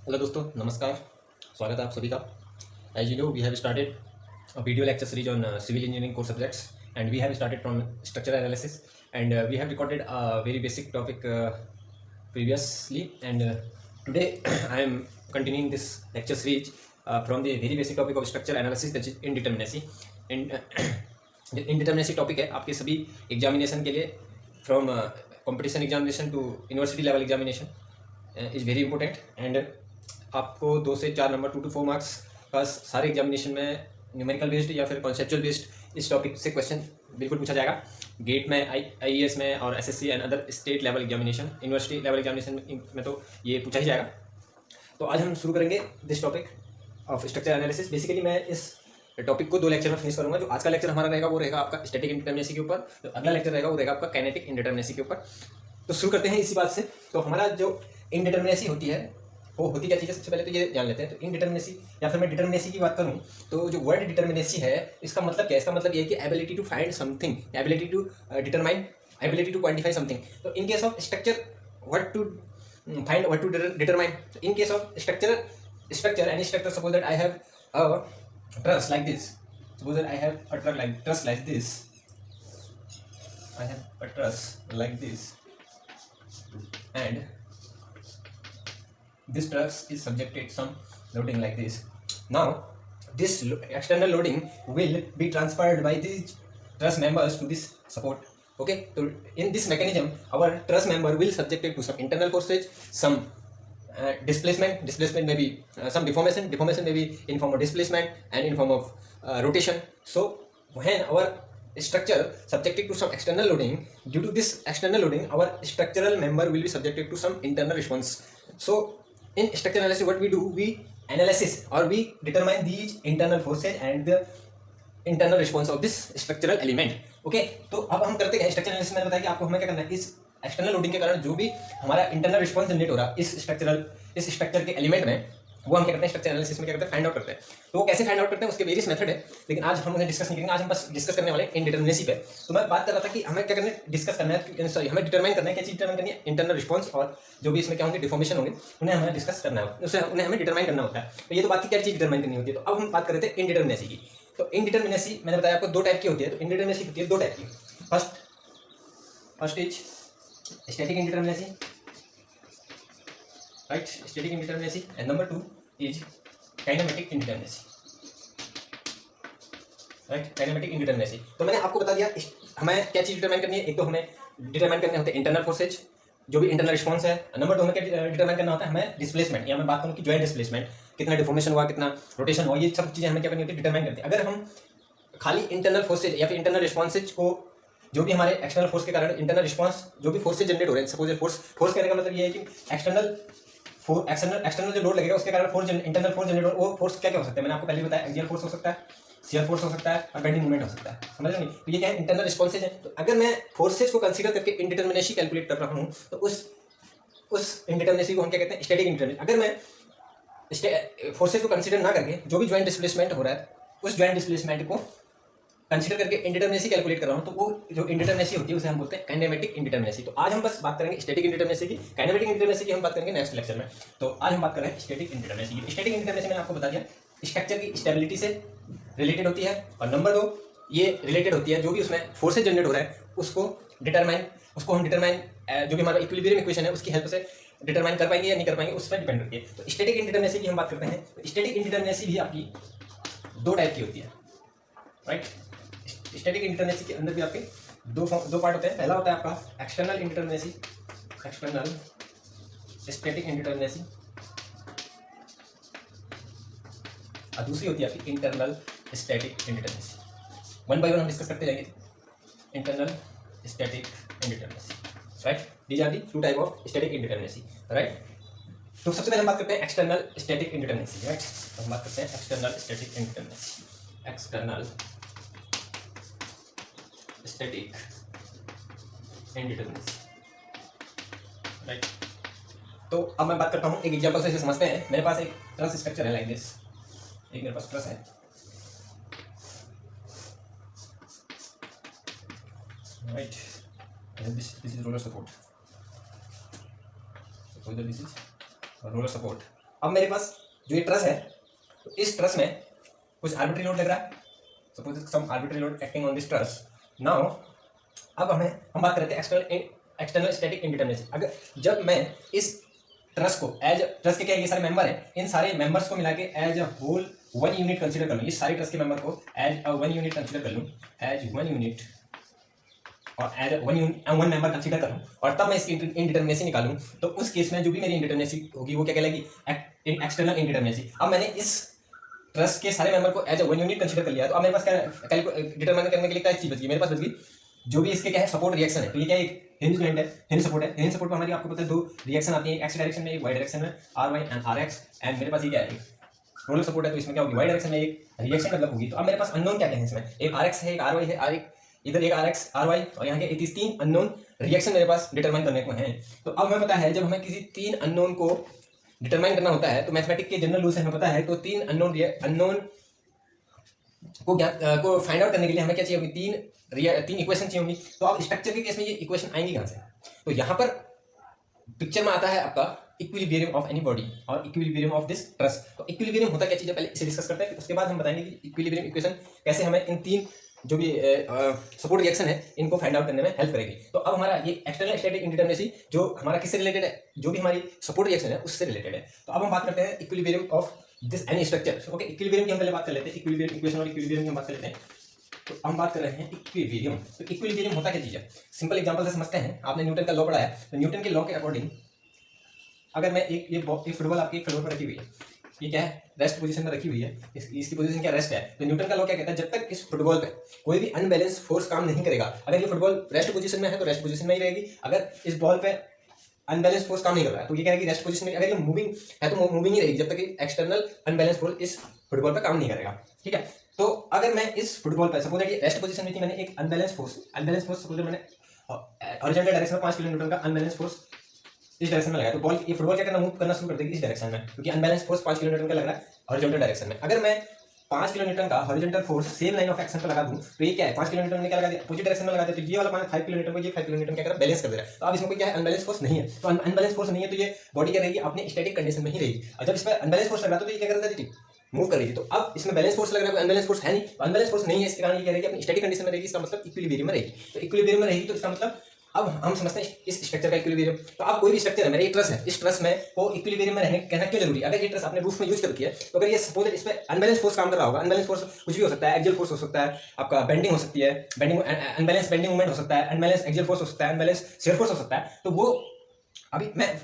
Hello दोस्तों, नमस्कार। स्वागत है आप सभी का। As you know, we have started a video lecture series on civil engineering core subjects, and we have started from structural analysis, and we have recorded a very basic topic previously, and today I am continuing this lecture series from the very basic topic of structural analysis, that is indeterminacy. And जो indeterminacy topic है आपके सभी examination के लिए, from competition examination to university level examination, is very important. And आपको 2 से 4 number 2 to 4 marks का सारे एग्जामिनेशन में न्यूमेरिकल बेस्ड या फिर कॉन्सेप्चुअल बेस्ड इस टॉपिक से क्वेश्चन बिल्कुल पूछा जाएगा। गेट में, IAS में और SSC and other state level examination, university level examination में तो ये पूछा ही जाएगा। तो आज हम शुरू करेंगे this topic of structure analysis. Basically मैं इस टॉपिक को 2 लेक्चर में फिनिश करूंगा। जो आज का लेक्चर हमारा रहेगा वो रहेगा आपका स्टैटिक इंडिटरमिनेसी के ऊपर, तो अगला लेक्चर रहेगा वो रहेगा आपका काइनेटिक इंडिटरमिनेसी के ऊपर। तो शुरू करते हैं इसी बात से। तो हमारा जो इंडिटरमिनेसी होती है वो होती क्या चीज़ है, सबसे पहले तो ये जान लेते हैं। तो इंडिटरमिनेसी या फिर मैं डिटरमिनेसी की बात करूं तो जो वर्ड डिटरमिनेसी है इसका मतलब क्या है? इसका मतलब ये है कि ability to find something, ability to determine, ability to quantify something. तो in case of structure, what to find, what to determine. In case of structure any structure, suppose that I have a truss like this, suppose that I have a truss like this, I have a truss like this, and this truss is subjected some loading like this. Now this external loading will be transferred by these truss members to this support. Okay, so in this mechanism our truss member will subjected to some internal forces, some displacement may be some deformation may be in form of displacement and in form of rotation. So when our structure subjected to some external loading, due to this external loading our structural member will be subjected to some internal response. So in structural analysis what we do, we analysis or we determine these internal forces and the internal response of this structural element. Okay, तो अब हम करते हैं structural analysis. मैंने बताया कि आपको हमें क्या करना है, इस एक्सटर्नल लोडिंग के कारण जो भी हमारा इंटरनल रिस्पॉन्स जनरेट हो रहा है इस स्ट्रक्चर के एलिमेंट में, वो हम क्या करते हैं स्ट्रक्चर एनालिसिस में क्या करते हैं, फाइंड आउट करते हैं। तो वो कैसे फाइंड आउट करते हैं उसके वेरियस मेथड है, लेकिन आज हम उन्हें डिस्कस नहीं करेंगे। आज हम बस डिस्कस करने वाले हैं इनडिटरमिनेसी पे। तो मैं बात कर रहा था कि हमें क्या करना है, डिस्कस करना है, सॉरी हमें डिटरमाइन करना है, क्या चीज़ डिटरमाइन करनी है, इंटरनल रिस्पॉन्स और जो भी इसमें क्या होंगे डिफॉर्मेशन होंगे उन्हें हमें डिस्कस करना है, उन्हें हमें डिटरमाइन करना होता है। तो ये तो बात की क्या चीज़ डिटरमाइन करनी होती है। तो अब हम बात कर रहे थे इनडिटरमिनेसी की। तो इनडिटरमिनेसी मैंने बताया आपको 2 टाइप की होती है। तो इनडिटरमिनेसी होती है 2 टाइप की। First is static indeterminacy, right, static indeterminacy, and number 2 is kinematic indeterminacy, right, kinematic indeterminacy. तो मैंने आपको बता दिया हमें क्या चीज़ डिटरमाइन करनी है। एक तो हमें डिटरमाइन करने होते हैं इंटरनल फोर्सेज, जो भी इंटरनल रिस्पॉन्स है। नंबर 2 हमें क्या डिटरमाइन करना होता है, हमें डिस्प्लेसमेंट, या मैं बात करूँ कि जॉइंट डिस्प्लेसमेंट, कितना डिफॉर्मेशन हुआ, कितना रोटेशन हुआ, ये सब चीज़ें हमें क्या करनी होती है, डिटरमाइन करती है। अगर हम खाली इंटरनल फोर्सेज या फिर इंटरनल रिस्पॉन्सेज को, जो भी हमारे एक्सटर्नल फोर्स के कारण इंटरनल रिस्पॉन्स जो भी फोर्सेज जनरेट हो रहे हैं, सपोज फोर्स कहने का मतलब ये है कि एक्सटर्नल जो लोड लगेगा उसके कारण फोर्स, इंटरनल फोर्स जनरेट हो, वो फोर्स क्या क्या हो सकता है, मैंने आपको पहले बताया, एक्सियल फोर्स हो सकता है, शियर फोर्स हो सकता है और बेंडिंग मूवमेंट हो सकता है। समझ रहे नहीं? तो ये क्या है, इंटरनल रिस्पॉन्सेज है। तो अगर मैं फोर्सेज को कंसीडर करके इंडिटरमिनेसी कैलकुलेट कर रहा हूँ तो उस इंडिटरमिनेसी को हम क्या कहते हैं, स्टैटिक इंडिटरमिनेसी। अगर मैं फोर्सेज को कंसीडर ना करके जो भी ज्वाइंट डिस्प्लेसमेंट हो रहा है उस ज्वाइंट डिस्प्लेसमेंट को कंसीडर करके इंडिटरमिनेसी कैलकुलेट कर रहा हूँ, तो वो जो इंडिटरमिनेसी होती है उसे हम बोलते हैं काइनेमेटिक इंडिटरमिनेसी। तो आज हम बस बात करेंगे स्टैटिक इंडिटरमिनेसी की। काइनेमेटिक इंडिटरमिनेसी की हम बात करेंगे नेक्स्ट लेक्चर में। तो आज हम बात कर रहे हैं स्टैटिक इंडिटरमिनेसी की। स्टैटिक इंडिटरमिनेसी मैंने आपको बता दिया स्ट्रक्चर की स्टेबिलिटी से रिलेटेड होती है, और नंबर 2 ये रिलेटेड होती है जो भी उसमें फोर्सेज जनरेट हो रहा है उसको हम डिटरमाइन जो भी हमारा इक्विलिब्रियम इक्वेशन है उसकी हेल्प से डिटरमाइन कर पाएंगे या नहीं कर पाएंगे, उस पर डिपेंड करती है। तो स्टैटिक इंडिटरमिनेसी की हम बात करते हैं। तो स्टैटिक इंडिटरमिनेसी भी आपकी 2 टाइप की होती है, राइट। स्टैटिक इंडिटरमिनेसी के अंदर भी आपके दो पार्ट होते हैं। पहला होता है आपका external indeterminacy, external static indeterminacy, और दूसरी होती है आपकी इंटरनल स्टैटिक इंडिटरमिनेसी। 1 बाय 1 हम डिस्कस करते जाएंगे। Internal static indeterminacy, right, these are the 2 type of static indeterminacy, right. तो सबसे पहले हम बात करते हैं एक्सटर्नल स्टैटिक इंडिटरमिनेसी, राइट। तो हम बात करते हैं external static indeterminacy, external static indeterminacy, right. तो अब मैं बात करता हूँ एक एग्जांपल से, इसे समझते हैं। मेरे पास एक ट्रस स्ट्रक्चर है लाइक दिस, एक मेरे पास ट्रस है, right, this is roller support, suppose that this is roller support, अब मेरे पास जो ये ट्रस है, तो इस ट्रस में कुछ आर्बिट्री लोड लग रहा है, suppose some arbitrary load acting on this truss. Now अब हम बात करते हैं एक्सटर्नल स्टैटिक इंडिटरमिनेसी। अगर जब मैं इस ट्रस को एज ट्रस के क्या ये सारे मेंबर हैं, इन सारे मेंबर्स को मिला के as a whole one unit consider कर लूँ, इस सारे ट्रस के मेंबर को as a one unit consider कर लूँ, एज वन यूनिट और एज वन मेंबर कंसीडर करूँ, और तब मैं इसकी इंडिटरमिनेसी निकालूं, तो उस केस में जो भी मेरी इंडिटरमिनेसी होगी वो क्या कहलाएगी, एक्सटर्नल इंडिटरमिनेसी। अब मैंने इस ट्रस्ट के सारे मेंबर को as a one unit consider कर लिया, तो अब मेरे पास क्या डिटरमाइन करने के लिए क्या चीज बच गई, मेरे पास बच गई जो भी इसके क्या है सपोर्ट रिएक्शन है। तो ये क्या एक हिंज जॉइंट है, हिंज सपोर्ट है। हिंज सपोर्ट में हमारी आपको पता है दो रिएक्शन आती है, एक्स डायरेक्शन में एक वाई डायरेक्शन में, R Y and R X. And मेरे पास ये क्या है रोलर सपोर्ट है, तो इसमें क्या होगी वाई डायरेक्शन में एक रिएक्शन डेवलप होगी। तो अब मेरे पास अननोन क्या क्या है इसमें, एक आर एक्स है, एक आर वाई है, इधर एक आर एक्स आर वाई, और यहाँ के 3 अननोन रिएक्शन मेरे पास डिटरमाइन करने को हैं। तो अब हमें पता है जब हमें किसी 3 अननोन को डिटरमाइन करना होता है, तो मैथमेटिक्स के जनरल रूल से हमें पता है, तो 3 अननोन को फाइंड आउट करने के लिए हमें क्या चाहिए होगी, तीन इक्वेशन चाहिए होंगी। तो अब स्ट्रक्चर के केस में ये इक्वेशन आएंगी कहाँ से, तो यहाँ पर पिक्चर में आता है आपका इक्विलिब्रियम ऑफ एनी बॉडी और इक्विलिब्रियम ऑफ दिस ट्रस्ट। तो इक्विलिब्रियम होता क्या चीज़ है, पहले इसे डिस्कस करते हैं, उसके बाद हम बताएंगे कि इक्विलिब्रियम इक्वेशन कैसे हमें इन 3 जो भी सपोर्ट रिएक्शन है इनको फाइंड आउट करने में हेल्प करेगी। तो अब हमारा ये एक्सटर्नल स्टैटिक इंडिटरमिनेसी जो हमारा किससे रिलेटेड है, जो भी हमारी सपोर्ट रिएक्शन है उससे रिलेटेड है। तो अब हम बात करते हैं equilibrium of this any structure. Okay, equilibrium की हम पहले बात कर लेते हैं, इक्विलिब्रियम इक्वेशन और इक्विलिब्रियम की हम बात कर लेते हैं। तो हम बात कर रहे हैं इक्विलिब्रियम। तो इक्विलिब्रियम होता क्या चीज़ है, सिंपल एग्जांपल से समझते हैं। आपने न्यूटन का लॉ पढ़ा है, तो न्यूटन के लॉ के अकॉर्डिंग अगर मैं एक फुटबॉल आपकी एक फ्लोर पर रखी हुई है, ये क्या है रेस्ट पोजीशन में रखी हुई है, इसकी पोजीशन क्या रेस्ट है, तो न्यूटन का लॉ क्या कहता है, जब तक इस फुटबॉल पे कोई भी अनबैलेंस फोर्स काम नहीं करेगा, अगर ये फुटबॉल रेस्ट पोजीशन में है तो रेस्ट पोजीशन में ही रहेगी, अगर इस बॉल पे अनबैलेंस फोर्स काम नहीं कर रहा है तो ये क्या रहेगी रेस्ट पोजीशन में, अगर ये मूविंग है तो मूविंग ही रहेगी जब तक एक्सटर्नल अनबैलेंस फोर्स इस फुटबॉल पे काम नहीं करेगा। ठीक है, तो अगर मैं इस फुटबॉल पर सपोज दैट रेस्ट पोजीशन में थी, मैंने एक अनबैलेंस फोर्स सपोज मैंने हॉरिजॉन्टल डायरेक्शन में 5 किलो न्यूटन का अनबैलेंस फोर्स इस डायरेक्शन में लगाया, तो बॉल ये फुटबॉल क्या करना मूव करना शुरू कर देगी इस डायरेक्शन में, क्योंकि अनबैलेंस फोर्स 5 किलो न्यूटन का लग रहा है हॉरिजॉन्टल डायरेक्शन में। अगर मैं 5 किलो न्यूटन का horizontal force same line of action पर लगा दूं, तो ये क्या है 5 किलो न्यूटन ने क्या लगा दिया अपोजिट डायरेक्शन में लगा दिया, तो ये वाला 5 किलो न्यूटन को ये 5 किलो न्यूटन क्या कर रहा है बैलेंस कर दे रहा है। तो अब इसमें कोई क्या है अनबैलेंस फोर्स नहीं है, तो अनबैलेंस फोर्स नहीं है तो ये बॉडी क्या रहेगी अपने स्टैटिक कंडीशन में ही रहेगी, और जब इस पर अनबैलेंस फोर्स लग रहा है तो ये क्या कर रहा है मूव कर रही थी। तो अब इसमें बैलेंस फोर्स लग रहा है, अनबैलेंस फोर्स है नहीं, तो अनबैलेंस फोर्स नहीं है, इसके कारण ये क्या रहेगी अपनी स्टैटिक कंडीशन में रहेगी, इसका मतलब इक्विलिब्रियम में रहेगी। तो इक्विलिब्रियम में रहेगी तो इसका मतलब अब हम समझते हैं इस स्ट्रक्चर का इक्विलिब्रियम। तो अब कोई भी स्ट्रक्चर है, मेरा एक ट्रस है, इस ट्रस में वो इक्विलिब्रियम में रहने कहना क्यों जरूरी है। अगर ये ट्रस आपने रूफ में यूज कर किया तो अगर ये सपोज इस पे अनबैलेंस फोर्स काम कर रहा होगा, अनबैलेंस फोर्स कुछ भी हो सकता है, एक्सियल फोर्स हो सकता है, आपका बेंडिंग हो सकती है, बेंडिंग अनबैलेंस बेंडिंग मूवमेंट हो सकता है, अनबैलेंस एक्सियल फोर्स हो सकता है, अनबैलेंस शियर फोर्स हो सकता है। तो वो अभी मैं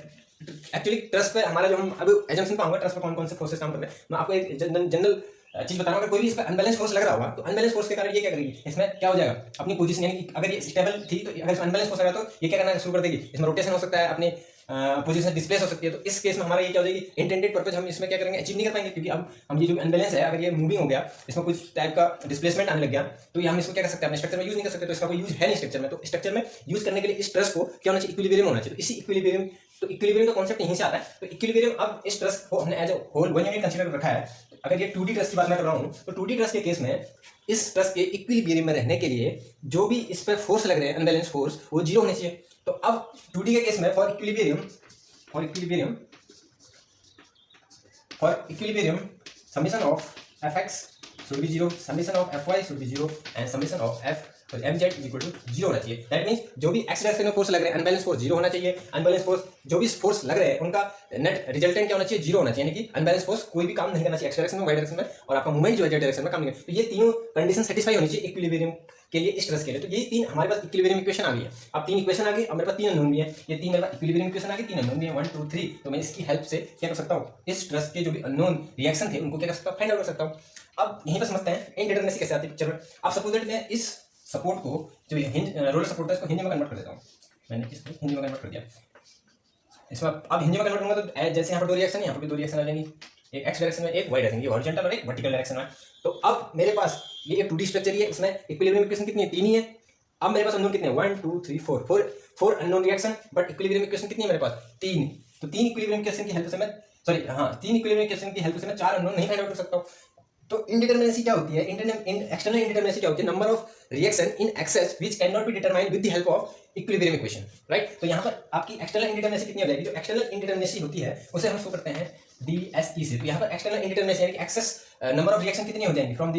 एक्चुअली ट्रस पे हमारा जो हम अभी एजम्पशन पाऊंगा ट्रस पे कौन कौन से फोर्सेस काम कर रहे हैं, मैं आपको एक जनरल चीज बताऊंगा। अगर कोई भी इस पर अनबैलेंस फोर्स लग रहा होगा तो अनबैलेंस फोर्स के कारण ये क्या करेगी, इसमें क्या हो जाएगा अपनी पोजीशन, यानी कि अगर ये स्टेबल थी तो अगर इसमें अनबैलेंस फोर्स लगा तो ये क्या करना शुरू कर देगी, इसमें रोटेशन हो सकता है, अपनी पोजीशन डिस्प्लेस हो सकती है। तो इस केस में हमारा ये क्या हो जाएगी इंटेंडेड पर्पज हम इसमें क्या करेंगे अचीव नहीं कर पाएंगे, क्योंकि अब हम ये जो अनबैलेंस है अगर ये मूविंग हो गया, इसमें कुछ टाइप का डिस्प्लेसमेंट आने लग गया, तो ये हम इसको क्या कर सकते हैं अपने स्ट्रक्चर में यूज नहीं कर सकते, तो इसका कोई यूज है नहीं स्ट्रक्चर में। तो स्ट्रक्चर में यूज करने के लिए इस ट्रस को क्या होना चाहिए इक्विलिब्रियम होना चाहिए। तो इसी इक्विलिब्रियम तो इक्विलिब्रियम का कॉन्सेप्ट यहीं से आता है। तो इक्विलिब्रियम अब इस ट्रस को हमने as a whole one unit consider रखा है। अगर ये 2D ट्रस की बात मैं कर रहा हूँ तो 2D ट्रस के केस में इस ट्रस के इक्विलिब्रियम में रहने के लिए जो भी इस पर फोर्स लग रहे हैं अनबैलेंस फोर्स वो 0 होने चाहिए। तो अब 2D के केस में for equilibrium summation of fx should be 0, summation of fy should be 0 and summation of mz is equal to 0 होना चाहिए। दैट मींस जो भी x डायरेक्शन में फोर्स लग रहे हैं अनबैलेंस फोर्स 0 होना चाहिए, अनबैलेंस फोर्स जो भी फोर्स लग रहे हैं उनका नेट रिजल्टेंट क्या होना चाहिए 0 होना चाहिए, यानी कि अनबैलेंस फोर्स कोई भी काम नहीं करना चाहिए x डायरेक्शन में, y डायरेक्शन में, और आपका मूवमेंट जो है z डायरेक्शन में काम नहीं करना। तो ये तीनों कंडीशन सेटिस्फाई होनी चाहिए इक्विलिब्रियम के लिए इस ट्रस के लिए। तो ये 3 हमारे पास इक्विलिब्रियम इक्वेशन आ गई है। अब 3 इक्वेशन आ गई, अब मेरे पास 3 अननोन भी है, ये 3 मेरे पास इक्विलिब्रियम इक्वेशन आ गई, 3 अननोन भी है 1 2 3। तो मैं इसकी हेल्प से क्या कर सकता हूँ इस ट्रस के जो भी अननोन रिएक्शन थे उनको क्या कर सकता हूँ फाइंड आउट कर सकता हूँ। अब यहीं पर समझते हैं इंडिटरमिनेसी कैसे आती है पिक्चर में। आप सपोज दैट मैं इस सपोर्ट को जो हिंज रोलर सपोर्ट है इसको हिंज में कन्वर्ट कर देता हूँ, मैंने इसको हिंज में कन्वर्ट कर दिया। इसमें अब हिंज में कन्वर्ट होगा तो जैसे यहाँ पर 2 रिएक्शन है, यहाँ पर भी 2 रिएक्शन आ जाएंगी, एक एक्स डायरेक्शन में एक वाई डायरेक्शन, ये हॉरिजॉन्टल और एक वर्टिकल डायरेक्शन में। तो अब मेरे पास ये एक 2D स्ट्रक्चर ही है, इसमें इक्विलिब्रियम इक्वेशन कितनी है 3 ही है। अब मेरे पास अननोन कितने हैं 1 2 3 4 unknown reaction, but equilibrium equation कितनी है मेरे पास 3। तो 3 इक्विलिब्रियम इक्वेशन की हेल्प से मैं 3 इक्विलिब्रियम इक्वेशन की हेल्प से मैं 4 अननोन नहीं फाइंड आउट कर सकता हूँ। तो इंडिटरमिनेसी क्या होती है, एक्सटर्नल इंडिटरमिनेसी क्या होती है, number of reaction in excess which can not be determined with the help of equilibrium equation, right. तो यहाँ पर आपकी एक्सटर्नल इंडिटरमिनेसी कितनी हो जाएगी, जो एक्सटर्नल इंडिटरमिनेसी होती है उसे हम शो करते हैं DSE से। तो यहाँ पर एक्सटर्नल इंडिटरमिनेसी यानी कि एक्सेस नंबर ऑफ रिएक्शन कितनी हो जाएंगी फ्रॉम द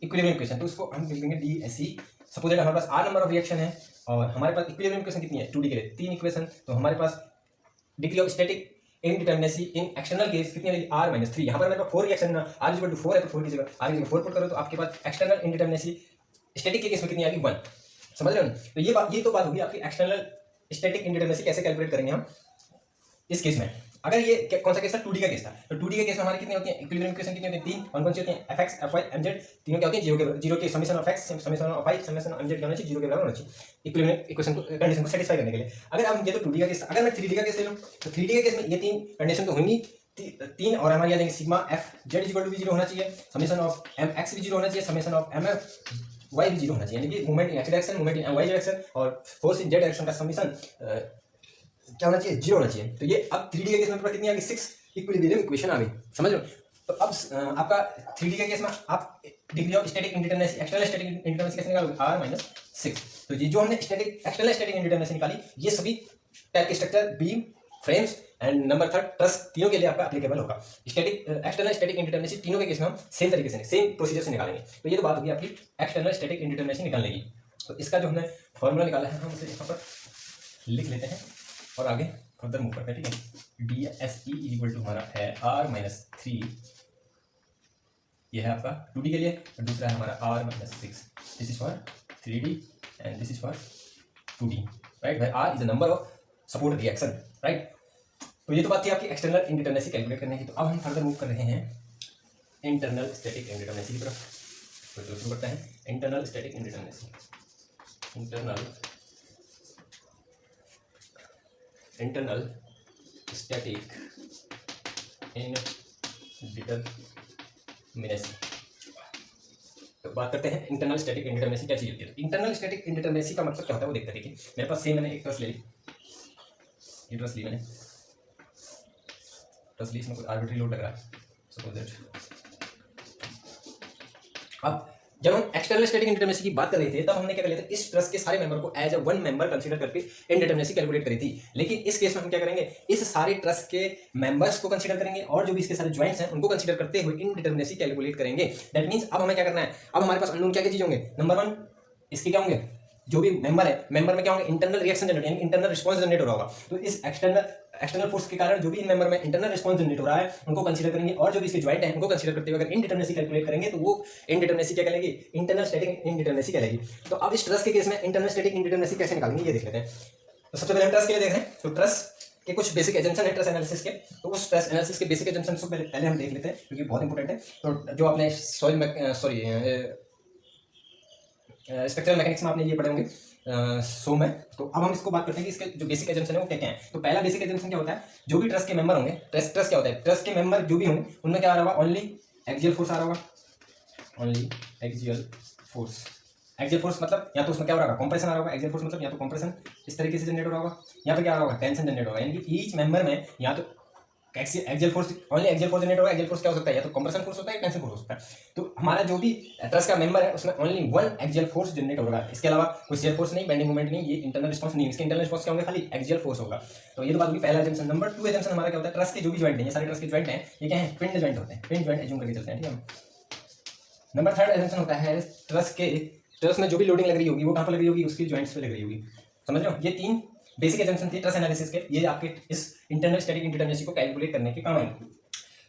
इक्विलिब्रियम इक्वेशन, तो उसको हम लिख देंगे DSE। सपोज दैट हमारे पास R नंबर ऑफ रिएक्शन है और हमारे पास इक्विलिब्रियम इक्वेशन कितनी है 2D के लिए 3 इक्वेशन, तो हमारे पास degree of static indeterminacy in external case कितनी है R-3। यहाँ पर मेरे पास 4 रिएक्शन ना R = 4 है, तो 4 की जगह R की जगह 4 पुट करो तो आपके पास एक्सटर्नल इंडिटरमिनेसी स्टैटिक के केस में कितनी आएगी 1। समझ रहे हो? तो ये तो बात होगी आपकी एक्सटर्नल स्टैटिक इंडिटरमिनेसी कैसे कैलकुलेट करेंगे हम इस केस में। अगर ये कौन सा केस था 2D का केस था, तो 2D के केस में हमारी कितनी होती है इक्विलिब्रियम इक्वेशन कितनी होती है 3, कौन कौन सी होती है fx fy mz, तीनों क्या होती है जीरो के summation of x summation of y summation of mz क्या होना चाहिए 0 के बराबर होना चाहिए इक्विलिब्रियम इक्वेशन को कंडीशन को सेटिस्फाई करने के लिए। अगर हम ये तो 2D का केस था, अगर मैं 3D का केस ले लूं तो 3D के केस में ये तीन कंडीशन तो होंगी 3 और हमारी आ जाएंगे सिग्मा f z = 0 होना चाहिए, समेशन ऑफ mx भी 0 होना चाहिए, समेशन ऑफ mf y भी 0 होना चाहिए, यानी कि movement in x direction movement in y direction और फोर्स इन z डायरेक्शन का समेशन क्या होना चाहिए 0 होना चाहिए। तो ये अब 3D के केस में कितनी आ गई 6 इक्विलिब्रियम इक्वेशन आ गई। समझ लो? तो अब आपका 3D के केस में आप degree of static indeterminacy external static indeterminacy कैसे निकालोगे R-6। तो ये जो हमने एक्सटर्नल स्टैटिक इंडिटरमिनेसी निकाली ये सभी टाइप के structure beam frames and number third truss तीनों के लिए आपका एप्लीकेबल होगा। स्टैटिक एक्सटर्नल स्टैटिक इंडिटरमिनेसी तीनों के केस में हम सेम तरीके से सेम प्रोसीजर से निकालेंगे। तो ये तो बात होगी आपकी एक्सटर्नल स्टैटिक इंडिटरमिनेसी निकालने की। तो इसका जो हमने फॉर्मूला निकाला है हम उसे यहाँ पर लिख लेते हैं और आगे फर्दर मूव करते हैं। ठीक है, DSE = हमारा है R-3, ये है आपका 2D के लिए, और दूसरा है हमारा R-6। This is for 3D and this is for 2D, right. भाई R is the number of support reaction, right. तो ये तो बात थी आपकी एक्सटर्नल इंडिटरमिनेसी कैलकुलेट करने की। तो अब हम फर्दर मूव कर रहे हैं इंटरनल स्टैटिक इंडिटरमिनेसी की तरफ। तो शुरू करते हैं internal static indeterminacy. Internal static indeterminacy. तो बात करते हैं इंटरनल स्टैटिक इंडिटरमिनेसी क्या चीज होती है। इंटरनल स्टैटिक इंडिटरमिनेसी का मतलब क्या होता है वो देखते हैं। देखिए मेरे पास सेम मैंने एक ट्रस ले ली, ये ट्रस ली मैंने, ट्रस ली, इसमें कोई आर्बिट्री लोड लग रहा है सपोज दैट। अब जब हम एक्सटर्नल स्टैटिक इंडिटरमिनेसी की बात कर रहे थे तब हमने क्या कर लिया था, इस ट्रस के सारे मेंबर को as a one member consider करके इंडिटरमिनेसी कैलकुलेट करी थी। लेकिन इस केस में हम क्या करेंगे, इस सारे ट्रस के मेंबर्स को कंसीडर करेंगे और जो भी इसके सारे ज्वाइंट्स हैं उनको कंसीडर करते हुए इंडिटरमिनेसी कैलकुलेट करेंगे। दैट मींस अब हमें क्या करना है, अब हमारे पास अननोन क्या क्या चीज होंगे। नंबर 1 इसके क्या होंगे, जो भी मेंबर है मेंबर में क्या होंगे इंटरनल रिएक्शन जनरेट यानी इंटरनल रिस्पांस जनरेट हो रहा होगा। तो इस एक्सटर्नल फोर्स के कारण जो भी इन मेंबर में इंटरनल रिस्पांस जनरेट हो रहा है उनको कंसीडर करेंगे, और जो भी इसके ज्वाइंट है उनको कंसीडर करते हुए अगर इंडिटरमिनेसी कैलकुलेट करेंगे तो वो इंडिटरमिनेसी क्या कहलाएगी, इंटरनल स्टैटिक इंडिटरमिनेसी कहलाएगी। तो अब इस ट्रस के केस में इंटरनल स्टैटिक इंडिटरमिनेसी कैसे निकालेंगे ये देख लेते हैं। तो सबसे पहले हम ट्रस के लिए देख रहे हैं। तो ट्रस के कुछ बेसिक एजम्पशन है ट्रस एनालिसिस के, तो उस ट्रस एनालिसिस के बेसिक एजम्पशन को पहले हम देख लेते हैं क्योंकि बहुत इंपॉर्टेंट है। तो जो आपने स्ट्रक्चरल मैकेनिक्स में आपने ये पढ़े होंगे सो में, तो अब हम इसको बात करते हैं कि इसके जो बेसिक एजम्पशन है वो क्या क्या है। तो पहला बेसिक एजम्पशन क्या होता है, जो भी ट्रस के मेंबर होंगे, ट्रस क्या होता है, ट्रस के मेंबर जो भी होंगे उनमें क्या आ रहा होगा, ओनली एक्सियल फोर्स आ रहा होगा, only axial force. Axial force मतलब या तो उसमें क्या हो रहा होगा, कंप्रेशन आ रहा होगा। एक्सियल फोर्स मतलब या तो कंप्रेशन इस तरीके से जनरेट हो रहा होगा, या फिर क्या आ रहा होगा, टेंशन जनरेट होगा। यानी कि ईच मेंबर में या तो axial force, only axial force generate होगा। एक्सियल फोर्स क्या हो सकता है, या तो कंप्रेशन फोर्स होता है या टेंशन फोर्स हो सकता है। तो हमारा जो भी ट्रस का मेंबर है उसमें only one axial force generate होगा, इसके अलावा कोई शियर फोर्स नहीं, बेंडिंग मोमेंट नहीं, ये इंटरनल रिस्पांस नहीं। इसके इंटरनल रिस्पांस क्या होंगे, खाली एक्सियल फोर्स होगा। तो ये तो बात होगी पहला एजम्पशन। नंबर 2 एजम्पशन हमारा क्या होता है, ट्रस के जो भी ज्वाइंट हैं, ये सारे ट्रस के ज्वाइंट हैं, ये क्या है, पिंड ज्वाइंट होते हैं। पिंड ज्वाइंट एज्यूम करके चलते हैं, ठीक है। नंबर 3 एजम्पशन होता है ट्रस में जो भी लोडिंग लग रही होगी वो कहाँ पर लग रही होगी, उसकी ज्वाइंट्स पे लग रही होगी। समझ रहे हो, ये 3 बेसिक एजम्पशन थे ट्रस एनालिसिस के, ये आपके इस इंटरनल स्टैटिक इंडिटरमिनेसी को कैलकुलेट करने के काम आएंगे।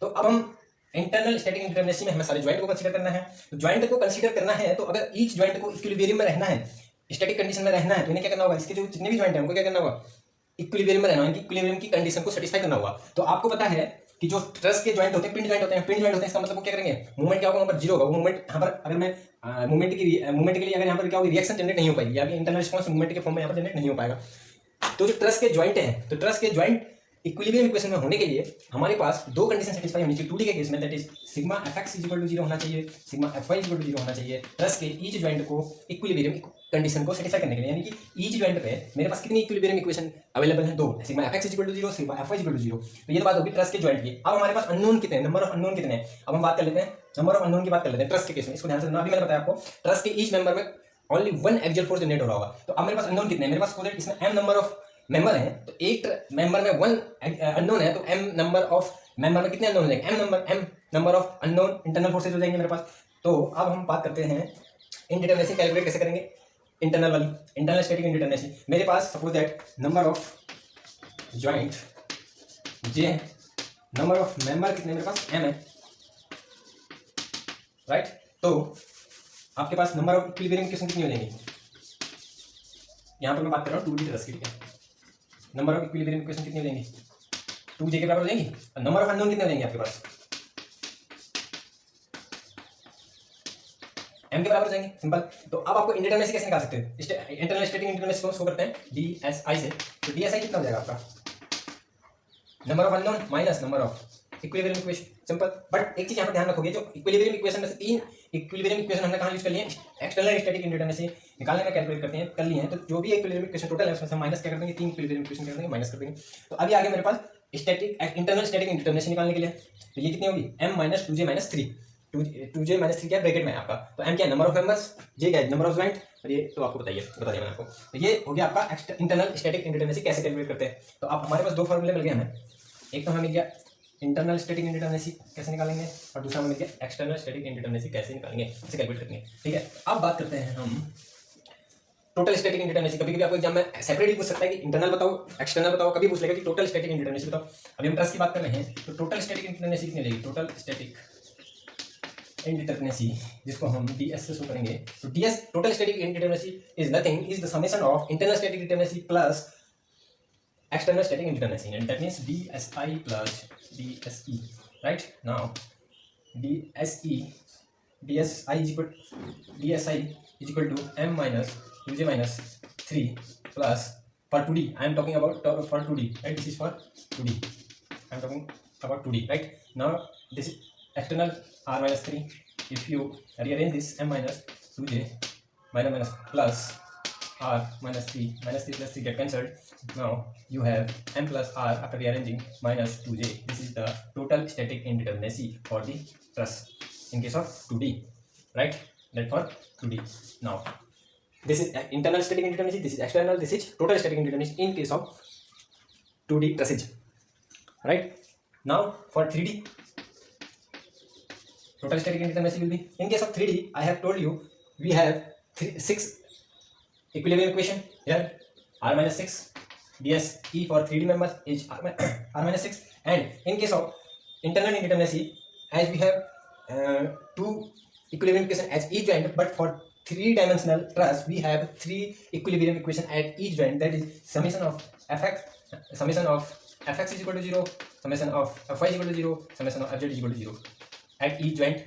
तो अब हम इंटरनल स्टैटिक इंडिटरमिनेसी में हमें सारे ज्वाइंट को कंसीडर करना है। तो ज्वाइंट को कंसीडर करना है तो अगर ईच ज्वाइंट को इक्विलिब्रियम में रहना है, स्टैटिक कंडीशन में रहना है, तो इन्हें क्या करना होगा, इसके जो जितने भी ज्वाइंट हैं उनको क्या करना होगा, इक्विलिब्रियम में रहना है, इक्विलिब्रियम की कंडीशन को सेटिस्फाई करना होगा। तो आपको पता है कि जो ट्रस के ज्वाइंट होते हैं पिंड ज्वाइंट होते हैं, पिंड ज्वाइंट होते हैं, इसका मतलब वो क्या करेंगे, मूवमेंट क्या होगा, वहां पर 0 होगा। वो मूवमेंट यहाँ पर अगर मैं मूवमेंट के लिए अगर यहाँ पर क्या होगी, रिएक्शन जनरेट नहीं हो पाएगी, या इंटरनल रिस्पांस मूवमेंट के फॉर्म में यहाँ पर जनरेट नहीं हो पाएगा। तो जो ट्रस के ज्वाइंट हैं, तो ट्रस के ज्वाइंट इक्विलिब्रियम इक्वेशन में होने के लिए हमारे पास 2 कंडीशन सेटिस्फाई होनी चाहिए 2D के केस में, दैट इज सिग्मा fx = 0 होना चाहिए, सिग्मा fy = 0 होना चाहिए ट्रस के ईच ज्वाइंट को इक्विलिब्रियम कंडीशन को सेटिस्फाई करने के लिए। यानी कि ईच ज्वाइंट पे मेरे पास कितनी इक्विलिब्रियम इक्वेशन अवेलेबल है, 2, सिग्मा fx = 0, सिग्मा fy = 0। तो ये तो बात होगी ट्रस के ज्वाइंट की। अब हमारे पास अननोन कितने हैं, नंबर ऑफ अननोन कितने हैं, अब हम बात कर लेते हैं नंबर ऑफ अननोन की बात कर लेते हैं ट्रस के केस में। इसको ध्यान से सुनना, अभी मैंने बताया आपको ट्रस के ईच मेंबर में only one axial force generate हो रहा होगा। तो अब मेरे पास अननोन कितने हैं, मेरे पास इसमें m नंबर ऑफ मेंबर हैं तो एक मेंबर में वन अननोन है तो m नंबर ऑफ मेंबर में कितने अननोन हो जाएंगे, m number of unknown internal forces हो जाएंगे मेरे पास। तो अब हम बात करते हैं इंडिटरमिनेसी कैलकुलेट कैसे करेंगे, इंटरनल वाली इंटरनल स्टैटिक इंडिटरमिनेसी। मेरे पास suppose that number of joint j है, नंबर ऑफ मेंबर कितने मेरे पास m है, राइट। तो आपके पास नंबर ऑफ इक्विलिब्रियम इक्वेशन कितनी हो जाएंगी, यहाँ पर मैं बात कर रहा हूँ 2D तरह की, ठीक है। नंबर ऑफ इक्विलिब्रियम इक्वेशन कितनी हो जाएंगी, 2j के बराबर हो जाएंगी। और नंबर ऑफ अननोन कितने हो जाएंगे आपके पास, m के बराबर हो जाएंगे, सिंपल। तो अब आपको इंडिटरमिनेसी कैसे निकाल सकते हैं, इंटरनल स्टैटिक इंडिटरमिनेसी को शो करते हैं DSI से। तो DSI कितना हो जाएगा आपका, number of unknown minus number of equilibrium equation, simple. But एक चीज यहाँ पर ध्यान रखोगे, जो इक्विलिब्रियम इक्वेशन में से 3 इक्विलिब्रियम इक्वेशन हमने कहाँ यूज कर लिए, एक्सटर्नल स्टैटिक इंडिटरमिनेसी निकालने का कैलकुलेट करते हैं कर लिए हैं। तो जो भी इक्विलिब्रियम इक्वेशन टोटल है उसमें से माइनस क्या कर देंगे, 3 इक्विलिब्रियम इक्वेशन कर देंगे, माइनस कर देंगे। तो अभी आगे मेरे पास स्टैटिक इंटरनल स्टैटिक इंडिटरमिनेसी निकालने के लिए, तो ये कितनी होगी, m minus 2j minus 3, 2j minus 3 क्या ब्रैकेट में है आपका, तो m क्या है, नंबर ऑफ मेंबर्स, j क्या है, नंबर ऑफ ज्वाइंट, और ये तो आपको बता दिया मैंने आपको। तो ये हो गया आपका इंटरनल स्टैटिक इंडिटरमिनेसी कैसे कैलकुलेट करते हैं। तो अब हमारे पास 2 फॉर्मूले मिल गए हमें, एक तो हमें मिल गया इंटरनल स्टैटिक इंडिटरमिनेसी कैसे निकालेंगे, और दूसरा हमें मिल गया एक्सटर्नल स्टैटिक इंडिटरमिनेसी कैसे निकालेंगे, कैसे कैलकुलेट करेंगे, ठीक है। अब बात करते हैं हम टोटल स्टैटिक इंडिटरमिनेसी। कभी कभी आपको एग्जाम में सेपरेट ही पूछ सकता है कि इंटरनल बताओ एक्सटर्नल बताओ, कभी पूछ लेगा कि टोटल स्टैटिक इंडिटरमिनेसी बताओ। अभी हम ट्रस की बात कर रहे हैं, तो टोटल स्टैटिक इंडिटरमिनेसी कितनी रहेगी, टोटल स्टैटिक इंडिटरमिनेसी जिसको हम ds से शो करेंगे। तो ds total static indeterminacy is nothing is the summation of internal static indeterminacy plus external static indeterminacy, and that means DSI plus DSE, right? Now DSI is equal to m minus 2j minus 3 plus, for 2D I am talking about for 2D, right? This is for 2D, I am talking about 2D, right? Now this is external r minus 3. If you rearrange this, m minus 2j minus plus r minus 3 plus 3 get cancelled. Now you have m plus r after rearranging minus 2j. This is the total static indeterminacy for the truss in case of 2D, right? That for 2D. Now this is internal static indeterminacy, this is external, this is total static indeterminacy in case of 2D trussage, right? Now for 3D total static indeterminacy will be, in case of 3D I have told you we have 6 equilibrium equation here, r minus 6 ds e for 3D members is r minus 6, and in case of internal indeterminacy as we have 2 equilibrium equation at each joint, but for 3-dimensional truss we have 3 equilibrium equation at each joint, that is summation of fx is equal to 0, summation of fy is equal to 0, summation of fz is equal to 0. At each joint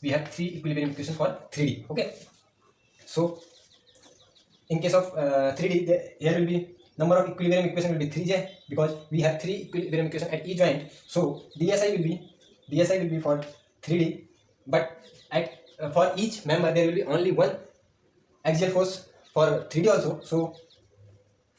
we have 3 equilibrium equation for 3D, okay. So in case of 3D, here will be number of equilibrium equation will be 3j, because we have 3 equilibrium equation at each joint. So DSI will be for 3D, but at for each member there will be only one axial force for 3D also. So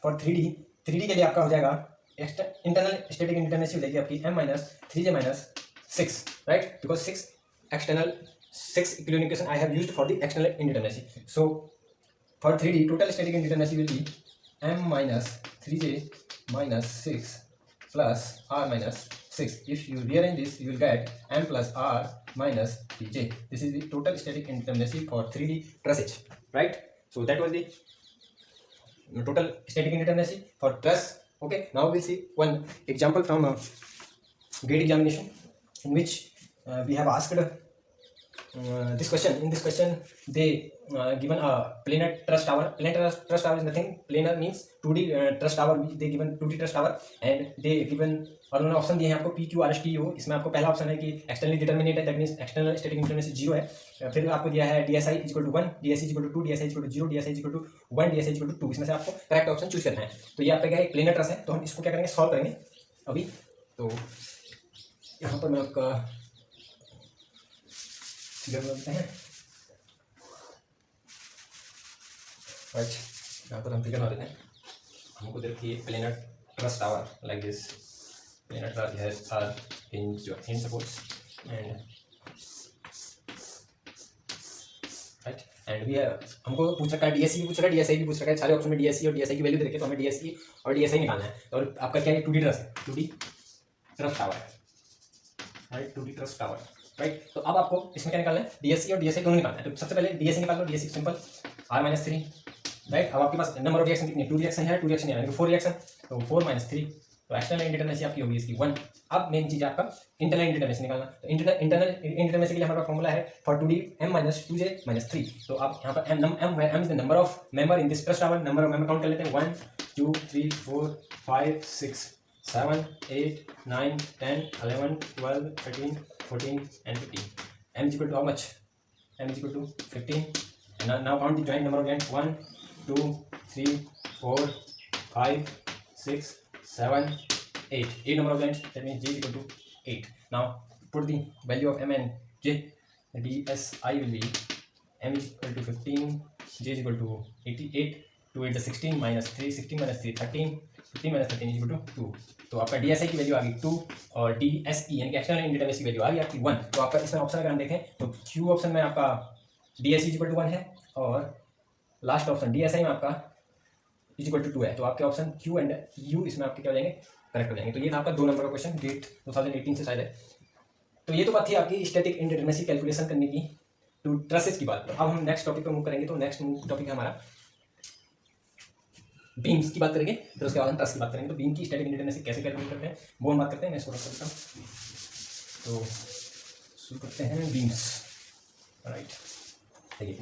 for 3D के लिए आपका हो जाएगा internal static indeterminacy हो जाएगी आपकी m minus 3j minus 6, right? Because 6 equilibrium equation I have used for the external indeterminacy. So for 3D total static indeterminacy will be m minus 3j minus 6 plus r minus 6. If you rearrange this you will get m plus r minus 3j. This is the total static indeterminacy for 3D trussage, right? So that was the total static indeterminacy for truss, okay. Now we'll see one example from GATE examination in which we have asked this question. In this question they given a planar truss tower. Planar truss tower is nothing, planar means 2D truss tower, they given 2D truss tower, and they given और उन्होंने option दिए हैं आपको P Q R S T U. इसमें आपको पहला option है कि एक्सटर्नली डिटर्मिनेट है, that means external static indeterminacy 0 है। फिर आपको दिया है DSI is equal to 1, DSI is equal to 2, DSI is equal to 0, DSI is equal to 1, DSI is equal to 2। इसमें से आपको करेक्ट ऑप्शन चूज करना है। तो ये आपका क्या है, प्लेनर ट्रस है। तो हम इसको क्या करेंगे, सॉल्व करेंगे अभी। तो यहाँ पर मैं आपका फिगर बनाते हैं, राइट। यहाँ पर हम फिगर बना देते हैं। हमको देखिए planar truss tower like this, planar truss has are hinge supports, and right and we हमको पूछ रखा है डीएससी भी पूछ रखा है, डीएसआई भी पूछ रखा है, सारे ऑप्शन में डीएससी और डीएसआई की वैल्यू दे रखी है, तो हमें डीएससी और डीएसआई निकालना है। तो आपका क्या है, 2D ट्रस्ट है, 2D ट्रस्ट टावर है, right, 2D trust tower, right. तो अब आपको इसमें क्या निकालना है, डीएससी और डीएसआई दोनों निकालना है। तो सबसे पहले डीएससी निकाल लो, डीएससी सिंपल R-3, राइट। अब आपके पास नंबर ऑफ रिएक्शन कितनी है, 2 रिएक्शन है, 2 रिएक्शन है, 4 रिएक्शन, तो 4 - 3, तो एक्सटर्नल इंडिटरमिनेसी आपकी होगी इसकी 1। अब मेन चीज है आपका इंटरनल इंडिटरमिनेसी निकालना। तो इंटरनल इंडिटरमिनेसी के लिए हमारा फॉर्मूला है फॉर 2D m - 2j - 3। तो आप यहाँ पर m is the number of member in this trust tower. Number of member count कर लेते हैं, 1 2 3 4 5 6 7 8 9 10 11 12 13 14 and 15. m is equal to how much? m is equal to 15. And now count the joint number of joints, 1 2 3 4 5 6 7 8. 8 number of joints, that means j is equal to 8. Now put the value of m and j. dsi will be m is equal to 15, j is equal to 88, 2 8 is 16 minus 3, 16 minus 3 13, 15 minus 13 is equal to 2. तो आपका DSi की value आ गई 2 और DSE यानी कि external indeterminacy की value आ गई आपकी 1। तो आपका इसमें ऑप्शन अगर हम देखें तो क्यू ऑप्शन में आपका डीएसई इज इक्वल टू 1 है और लास्ट ऑप्शन डीएसआई में आपका इज इक्वल टू 2 है। तो आपके ऑप्शन क्यू एंड यू इसमें आपके क्या हो जाएंगे, करेक्ट हो जाएंगे। तो ये था आपका 2 नंबर का क्वेश्चन, डेट 2018 से शायद है। तो ये तो बात थी आपकी स्टैटिक इंडिटरमिनेसी कैलकुलेशन करने की, टू ट्रसेस की बात। तो अब हम नेक्स्ट टॉपिक पर मूव करेंगे। तो नेक्स्ट टॉपिक है हमारा बीम्स की बात करेंगे, फिर उसके बाद हम ट्रस की बात करेंगे। तो बीम की स्टैटिक इंडिटरमिनेसी कैसे कैलकुलेट करते हैं वो हम बात करते हैं। मैं इसको रख देता हूँ। तो शुरू करते हैं बीम्स, राइट। देखिए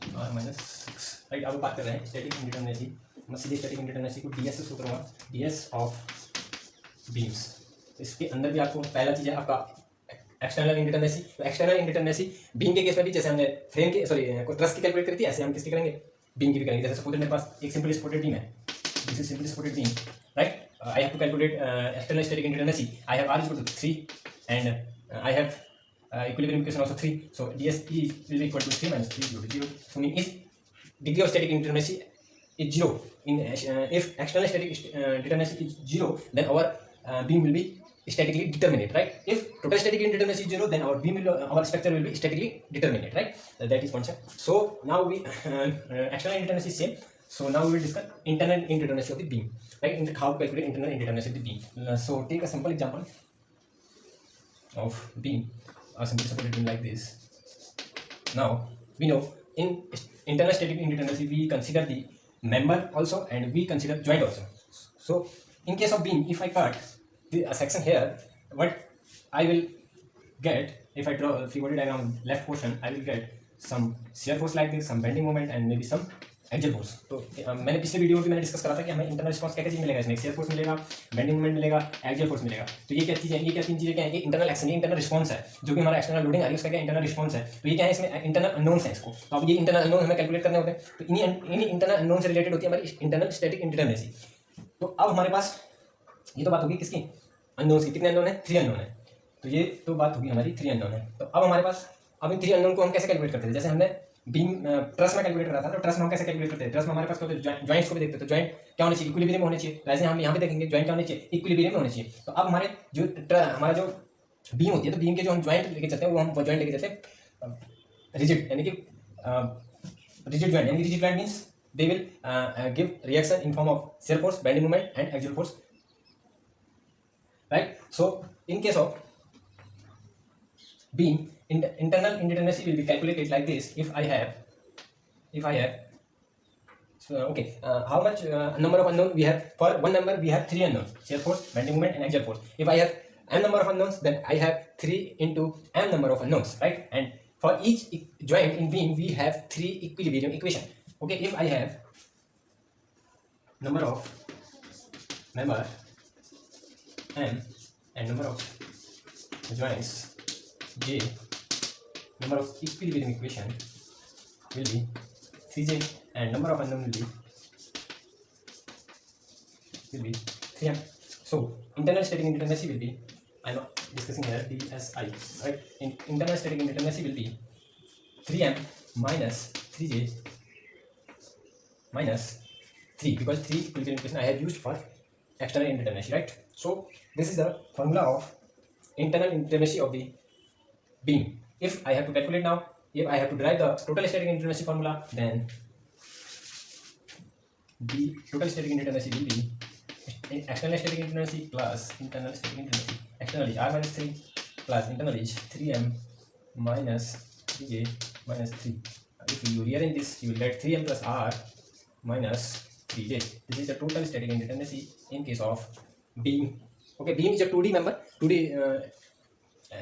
R-6, राइट। अब बात कर रहे हैं स्टैटिक इंडिटरमिनेसी। मैं सीधे स्टैटिक इंडिटरमिनेसी को ds से शुरू करूँगा, ds ऑफ बीम्स। इसके अंदर भी आपको पहला चीज़ है आपका एक्सटर्नल इंडिटरमिनेसी। तो एक्सटर्नल इंडिटरमिनेसी बीम के केस में भी जैसे हमने फ्रेम के ट्रस की कैलकुलेट करी थी, ऐसे हम किसकी करेंगे, बीम की भी करेंगे। जैसे सपोज मेरे पास एक सिंपली सपोर्टेड बीम है, this is simply supported beam, right. I have to calculate external static indeterminacy. I have R equal to 3 and I have equilibrium equation also 3. So dSE will be equal to 3 minus 3 equal to 0. So mean if degree of static indeterminacy is 0, if external static determinacy is 0, then our beam will be statically determinate, right? If total static indeterminacy is 0, then our structure will be statically determinate, right? That is concept. So now we external indeterminacy is same. So now we will discuss internal indeterminacy of the beam, right? How to calculate internal indeterminacy of the beam. So take a simple example of beam. A simple supported beam like this. Now we know in internal static indeterminacy we consider the member also and we consider joint also. So in case of beam, if I cut a section here, what I will get, if I draw a figurative diagram left portion, I will get some shear force like this, some bending moment and maybe some axial force. तो मैंने पिछले video में मैंने discuss करा था कि हमें internal response क्या क्या चीज मिलेगा, इसमें एक्सियल फोर्स मिलेगा, बेंडिंग मोमेंट मिलेगा, एक्सियल फोर्स मिलेगा। तो ये क्या चीज़ है, ये क्या तीन चीज़ें क्या है, इंटरनल एक्शन, ये इंटरनल रिस्पॉन्स है, जो कि हमारा एक्सटर्नल लोडिंग आ रही है उसका क्या इंटरनल रिस्पॉन्स है। तो ये क्या है, इसमें इंटरनल अननोन्स है इसको। तो अब ये इंटरनल अननोन हमें कैलकुलेट करने होते हैं। तो इन्हीं इंटरनल अननोन से रिलेटेड होती है हमारी इंटरनल स्टैटिक इंडिटरमिनेसी। तो अब हमारे पास ये तो बात होगी किसकी, अननोन्स की। कितने अननोन है, 3 अननोन है। तो ये तो बात होगी हमारी 3 अननोन है। तो अब हमारे पास अब इन 3 अननोन को हम कैसे कैलकुलेट करते थे, जैसे हमने बीम ट्रस में कैलकुलेट करा था। तो ट्रस में हम कैसे कैलकुलेट करते हैं, ट्रस में हमारे पास जॉइंट्स को भी देखते हैं। तो जॉइंट क्या होने चाहिए, इक्विलिब्रियम में होने चाहिए। तो ऐसे हम यहाँ पे देखेंगे जॉइंट क्या होने चाहिए, इक्विलिब्रियम में होने चाहिए। तो अब हमारे जो हमारा जो बीम होती है, तो बीम के जो हम जॉइंट लेके चलते हैं वो हम जॉइंट लेके चलते हैं रिजिड, यानी कि रिजिड जॉइंट। यानी rigid joint means they will give reaction in form of shear force, bending moment and axial force, right? So in case of beam, internal indeterminacy will be calculated like this. If I have so, okay, how much number of unknown we have? For one number we have 3 unknowns, shear force, bending moment and axial force. If I have m number of unknowns, then I have 3 into m number of unknowns, right? And for each joint in beam we have 3 equilibrium equation. Okay, if I have number of member m and number of joints j, number of equilibrium equation will be 3j and number of unknown will be 3m. So internal static indeterminacy will be, I am discussing here dSi, right? Internal static indeterminacy will be 3m minus 3j minus 3, because 3 equilibrium equation I have used for external indeterminacy, right? So this is the formula of internal indeterminacy of the beam. If I have to calculate now if I have to derive the total static indeterminacy formula, then the total static indeterminacy will be external static indeterminacy plus internal static indeterminacy. Externally r minus 3 plus internal is 3m minus 3j minus 3. If you rearrange this, you will get 3m plus r minus 3j. This is the total static indeterminacy in case of beam. Okay, beam is a 2D member, 2D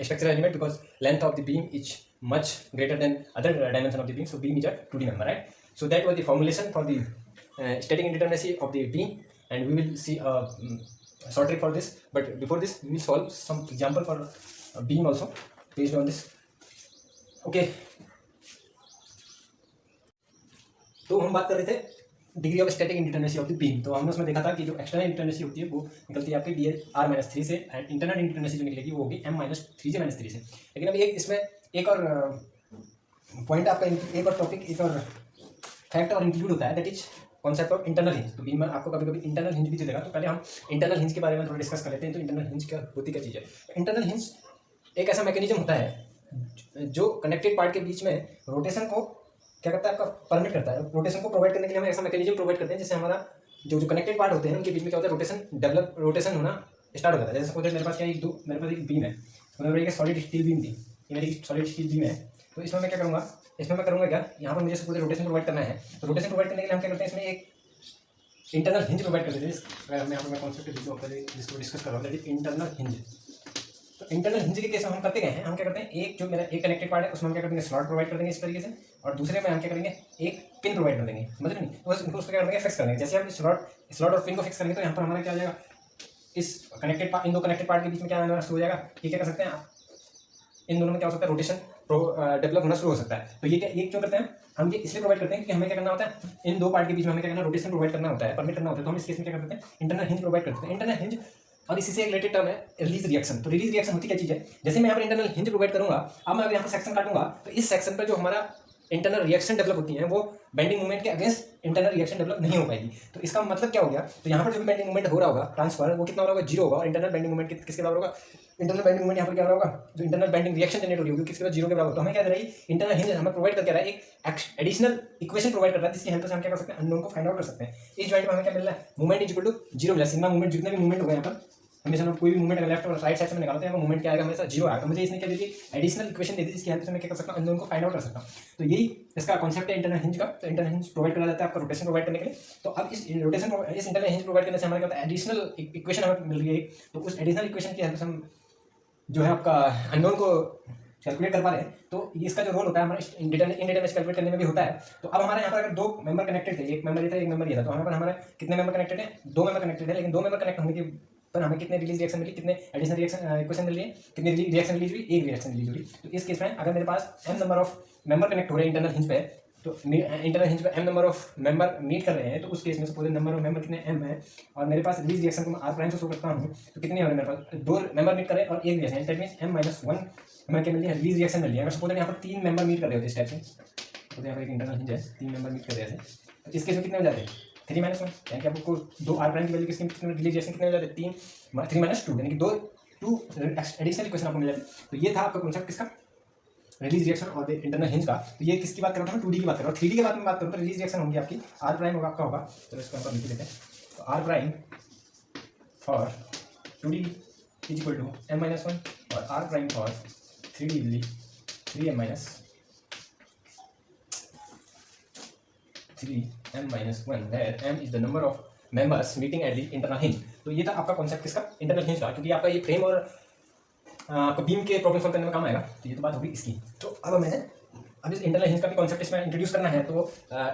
structural element, because length of the beam is much greater than other dimension of the beam. So beam is a 2D member, right? So that was the formulation for the static indeterminacy of the beam, and we will see a short trick for this. But before this, we will solve some example for beam also based on this. Okay, तो हम बात कर रहे थे degree of static indeterminacy of the beam. तो हमने उसमें देखा था कि जो एक्सटर्नल इंडिटरमिनेसी होती है वो निकलती है आपकी dr-3 से, एंड इंटरनल इंडिटरमिनेसी जो निकलेगी वो होगी m-3j-3 से। लेकिन अब इसमें एक और पॉइंट आपका, एक और टॉपिक, एक और फैक्ट और इंक्लूड होता है, that is concept of internal hinge. तो बीम में आपको कभी कभी इंटरनल हिंज भी चलेगा। तो पहले हम इंटरनल हिंज के बारे में थोड़ा डिस्कस कर लेते हैं। तो इंटरनल हिंज क्या होती क्या चीज़ है? इंटरनल हिंज एक ऐसा मैकेनिज्म होता है जो कनेक्टेड पार्ट के बीच में रोटेशन को क्या करता है, आपका परमिट करता है। रोटेशन को प्रोवाइड करने के लिए हम ऐसा मैकेनिज्म प्रोवाइड करते हैं जिससे हमारा जो कनेक्टेड पार्ट होते हैं उनके बीच में क्या होता है, रोटेशन होना स्टार्ट हो जाता है। जैसे सपोज मेरे पास क्या मेरे पास एक बीम है, तो मेरे पास सॉलिड स्टील बीम थी, ये मेरी सॉलिड स्टील बीम है। तो इसमें मैं क्या करूँगा, इसमें मैं करूँगा क्या, यहाँ पर मुझे सपोज रोटेशन प्रोवाइड करना है। तो रोटेशन प्रोवाइड करने के लिए हम क्या करते हैं, इसमें एक इंटरनल हिंज प्रोवाइड कर देते हैं। मैं यहाँ पर कॉन्सेप्ट जिसको डिस्कस कर रहा हूँ, दैट इज इंटरनल हिंज। तो इंटरनल हिंज के केस में हम करते गए हैं, हम क्या करते हैं, एक जो मेरा एक कनेक्टेड पार्ट है उसमें हम क्या कर देंगे, स्लॉट प्रोवाइड कर देंगे इस तरीके से, और दूसरे में हम क्या करेंगे, एक पिन प्रोवाइड कर देंगे। समझ नहीं, तो उनको उसको क्या करेंगे, फिक्स कर देंगे। जैसे हम स्लॉट और पिन को फिक्स करेंगे तो यहाँ पर हमारा क्या हो जाएगा, इस कनेक्टेड पार्ट, इन दो कनेक्टेड पार्ट के बीच में क्या आना शुरू हो जाएगा, ये क्या कर सकते हैं, इन दोनों में क्या हो सकता है, रोटेशन डेवलप होना शुरू हो सकता है। तो ये क्यों करते हैं, हम ये इसलिए प्रोवाइड करते हैं कि हमें क्या करना होता है, इन दो पार्ट के बीच में हमें क्या करना, रोटेशन प्रोवाइड करना होता है, परमिट करना होता है। तो हम इस केस में क्या करते हैं, इंटरनल हिंज प्रोवाइड करते हैं। इंटरनल हिंज और इसी से रिलेटेड टर्म है रिलीज रिएक्शन। तो रिलीज रिएक्शन होती क्या चीज़ है, जैसे मैं यहाँ पर इंटरनल हिंज प्रोवाइड करूँगा, अब मैं अगर यहाँ पर सेक्शन काटूंगा तो इस सेक्शन पर जो हमारा इंटरनल रिएक्शन डेवलप होती है वो बेंडिंग मूवमेंट के अगेंस्ट इंटरनल रिएक्शन डेवलप नहीं हो पाएगी। तो इसका मतलब क्या हो गया, तो यहाँ पर जो भी बेंडिंग मूवमेंट हो रहा होगा ट्रांसफर, वो कितना हो रहा होगा, जीरो होगा। और इंटरनल बेंडिंग मूवमेंट किसके बराबर होगा, इंटरनल बेंडिंग मूवमेंट यहाँ पर क्या होगा, जो इंटरनल बेंडिंग रिएक्शन जनरेट हो रही होगी किसके बाद, जीरो के बराबर। तो हमें क्या दे रही है, इंटरनल हिंज हमें प्रोवाइड करके रहा है, एक एडिशनल इक्वेशन प्रोवाइड कर रहा है जिसकी हेल्प से हम क्या कर सकते हैं, अननोन को फाइंड आउट कर सकते हैं। इस जॉइंट में हमें क्या मिल रहा है, movement is equal to zero मिला। सिग्मा मूवमेंट, जितने भी मूवमेंट हो गए यहाँ पर, हमेशा कोई भी मूवमेंट अगर लेफ्ट और राइट साइड से निकालते हैं वो मूवमेंट क्या आएगा, हमेशा जीरो आएगा। तो मुझे इसने क्या दी थी, एडिशनल इक्वेशन दी थी जिसकी हेल्प से मैं क्या कर सकता हूँ, अननोन को फाइंड आउट कर सकता हूँ। तो यही इसका कॉन्सेप्ट है इंटरनल हिंज का। तो इंटरनल हिंज प्रोवाइड करा जाता है आपका रोटेशन प्रोवाइड करने के लिए। तो अब इस इंटरनल हिंज प्रोवाइड करने से हमारे क्या होता है, एडिशनल इक्वेशन हमें मिल रही है। तो उस एडिशनल इक्वेशन की हेल्प से हम जो है आपका अननोन को कैलकुलेट कर पा रहे हैं। तो इसका जो रोल होता है हमारे इंडिटरमिनेसी कैलकुलेट करने में भी होता है। तो अब हमारे यहाँ पर अगर दो मेंबर कनेक्टेड थे, एक मेंबर ये था, एक मेंबर ये था, तो हमारे पर हमारे कितने मेंबर कनेक्टेड है, दो मेंबर कनेक्टेड है। लेकिन दो मेंबर कनेक्ट होने के पर हमें कितने रिलीज रिएक्शन मिली, कितने एडिशनल रिएक्शन इक्वेशन मिल रही है, कितनी रिएक्शन रिलीज हुई, एक रिएक्शन रिलीज हुई। तो इस केस में अगर मेरे पास m number of member connect हो रहे हैं इंटरनल हिंज पे, तो इंटरनल हिंज पे m number of member meet कर रहे हैं, तो उस केस में सपोज नंबर ऑफ मेंबर कितने m है, और मेरे पास रिलीज रिएक्शन को मैं r प्राइम से शो करता हूँ, तो कितने हो रहे हैं मेरे पास, दो मेंबर मीट कर रहे हैं और एक रिएक्शन, दैट मींस m-1 हमें क्या मिल रही है, रिलीज रिएक्शन मिल रही है। अगर सपोज यहाँ पर तीन मेंबर मीट कर रहे होते इस टाइप से, तो यहाँ पर एक इंटरनल हिंज है, तीन मेंबर मीट कर रहे हैं, तो इस केस में कितने हो जाते हैं, 3-1, यानी कि आपको दो r प्राइम की वैल्यू किसकी रिलीज रिएक्शन कितने हो जाते हैं, 3-2, यानी कि टू एडिशनल इक्वेशन आपको मिल जाती है। तो ये था आपका कॉन्सेप्ट किसका, रिलीज रिएक्शन और इंटरनल हिंज का। तो ये किसकी बात कर रहा हूँ, 2D की बात कर रहा हूँ। 3D की बात में बात करूँ तो रिलीज रिएक्शन होगी आपकी r प्राइम होगा आपका होगा, चलो इसको हम लिख देते हैं। तो r prime for 2D is equal to m-1 और r prime for 3D is 3m-1, where m is the number of members meeting at the internal hinge। तो ये था आपका कॉन्सेप्ट किसका, इंटरनल हिंज का, क्योंकि आपका ये फ्रेम और आपको बीम के प्रॉब्लम सॉल्व करने में काम आएगा। तो ये तो बात होगी इसकी। तो अब इस इंटरनल हिंज का भी कॉन्सेप्ट इसमें इंट्रोड्यूस करना है। तो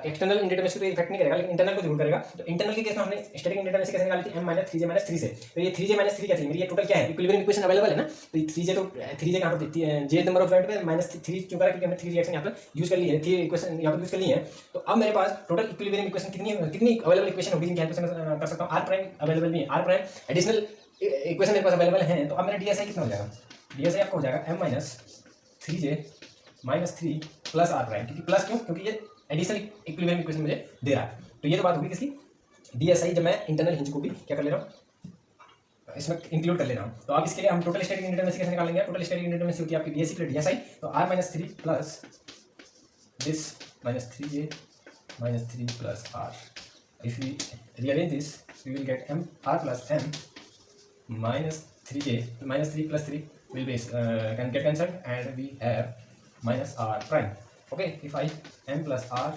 एक्सटर्नल इंडिटरमिनेसी तो इफेक्ट नहीं करेगा, लेकिन इंटरनल को जरूर करेगा। तो इंटरनल के केस में हमने स्टैटिक इंडिटरमिनेसी कैसे निकाली थी, m-3j-3 से। तो ये 3j-3 क्या थी मेरी, ये टोटल क्या है, इक्विलिब्रियम इक्वेशन अवेलेबल है ना। तो 3j कहाँ पर थी, j नंबर ऑफ पॉइंट पे -3 क्यों करा, क्योंकि हमने 3 रिएक्शन यहाँ पर यूज कर ली है, 3 इक्वेशन यहाँ पर यूज कर ली है। तो अब मेरे पास टोटल इक्विलिब्रियम इक्वेशन कितनी अवेलेबल इक्वेशन होगी जिनकी हेल्प से मैं कर सकता हूँ, r प्राइम अवेलेबल नहीं है, r प्राइम एडिशनल इक्वेशन मेरे पास अवेलेबल है। तो अब मेरा DSI कितना हो जाएगा, DSI आपका हो जाएगा m-3j-3 प्लस r प्राइम, क्योंकि प्लस क्योंकि ये एडिशनल इक्विलिब्रियम इक्वेशन मुझे दे रहा है। तो ये तो बात होगी किसकी, DSI, जब मैं इंटरनल हिंज को भी क्या कर ले रहा हूँ, इसमें इंक्लूड कर ले रहा हूँ। तो अब इसके लिए हम टोटल स्टैटिक इंडिटरमिनेसी कैसे निकालेंगे, टोटल स्टैटिक इंडिटरमिनेसी होती है आपकी DSI प्लस DSI। तो r-3 plus this minus 3j minus 3 plus r. If we rearrange this, we will get m r plus m minus 3j minus 3 plus 3 will be can get cancelled, and we have minus r prime. Okay, if I m plus r,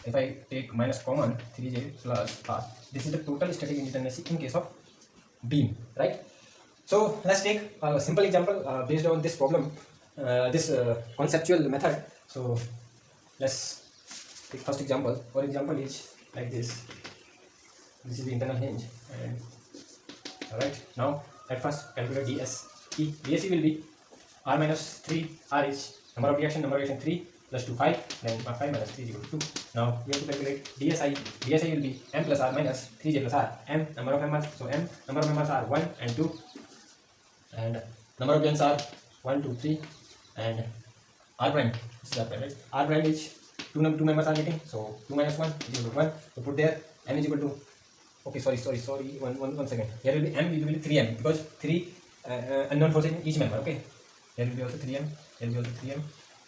if I take minus common 3j plus r, this is the total static indeterminacy in case of beam, right? So let's take a simple example based on this problem, this conceptual method. So let's take first example. Our example is like this. This is the internal hinge, and all right, now at first calculate DSE. DSE will be r minus 3 r is number of reaction 3 plus 2 5, then 5 minus 3 is equal to 2. Now we have to calculate DSI. DSI will be m plus r minus 3j plus r. M number of members, so m number of members are 1 and 2, and number of joints are 1 2 3, and r prime, this is r prime, right? R prime is two members are meeting, so 2 minus 1 is equal to 1. So put there m is equal to, okay, sorry, one second. Here will be m will be 3m, because 3 unknown forces in each member. Okay, here will be also 3m, here will be also 3m,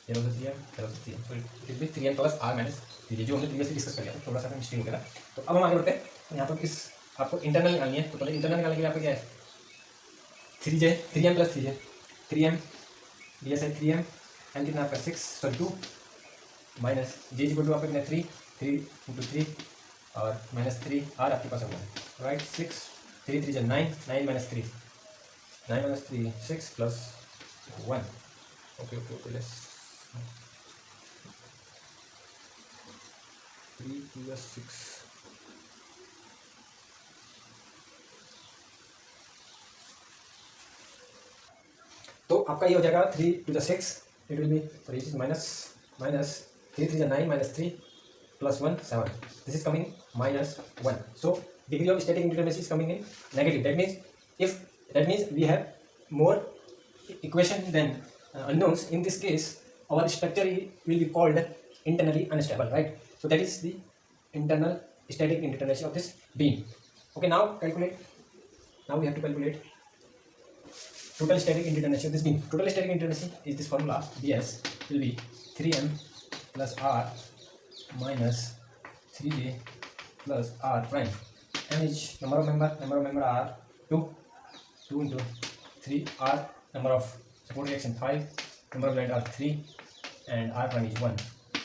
here also 3m, here also 3m. So it will be 3m plus r minus 3j, जो हमने previously discuss कर लिया था, थोड़ा सा mistake हो गया था. तो अब हम आगे बढ़ते हैं. यहाँ पर इस आपको इंटरनल निकालनी है, तो पहले इंटरनल निकालने के लिए आपको क्या है, 3j 3m plus 3j 3m DSI 3m, m कितना आपका 6 sorry 2 minus j equal to आपका कितना 3 इंटू 3 और माइनस 3 r आपके पास होगा, right? 6 3 3 9 9 minus 3 9 minus 3 6 plus 1. Okay let's 3 plus 6. तो आपका ये हो जाएगा 3 to the 6, it will be sorry minus 3 3 9 minus 3 plus 1 7. This is coming minus 1. So degree of static indeterminacy is coming in negative. That means we have more equation than unknowns. In this case, our structure will be called internally unstable, right? So that is the internal static indeterminacy of this beam. Okay, now calculate. Now we have to calculate total static indeterminacy of this beam. Total static indeterminacy is this formula. ds will be 3m plus r minus 3j plus r prime. M is number of member are 2 into 3, r number of support reaction 5, number of joint are 3, and r prime is 1.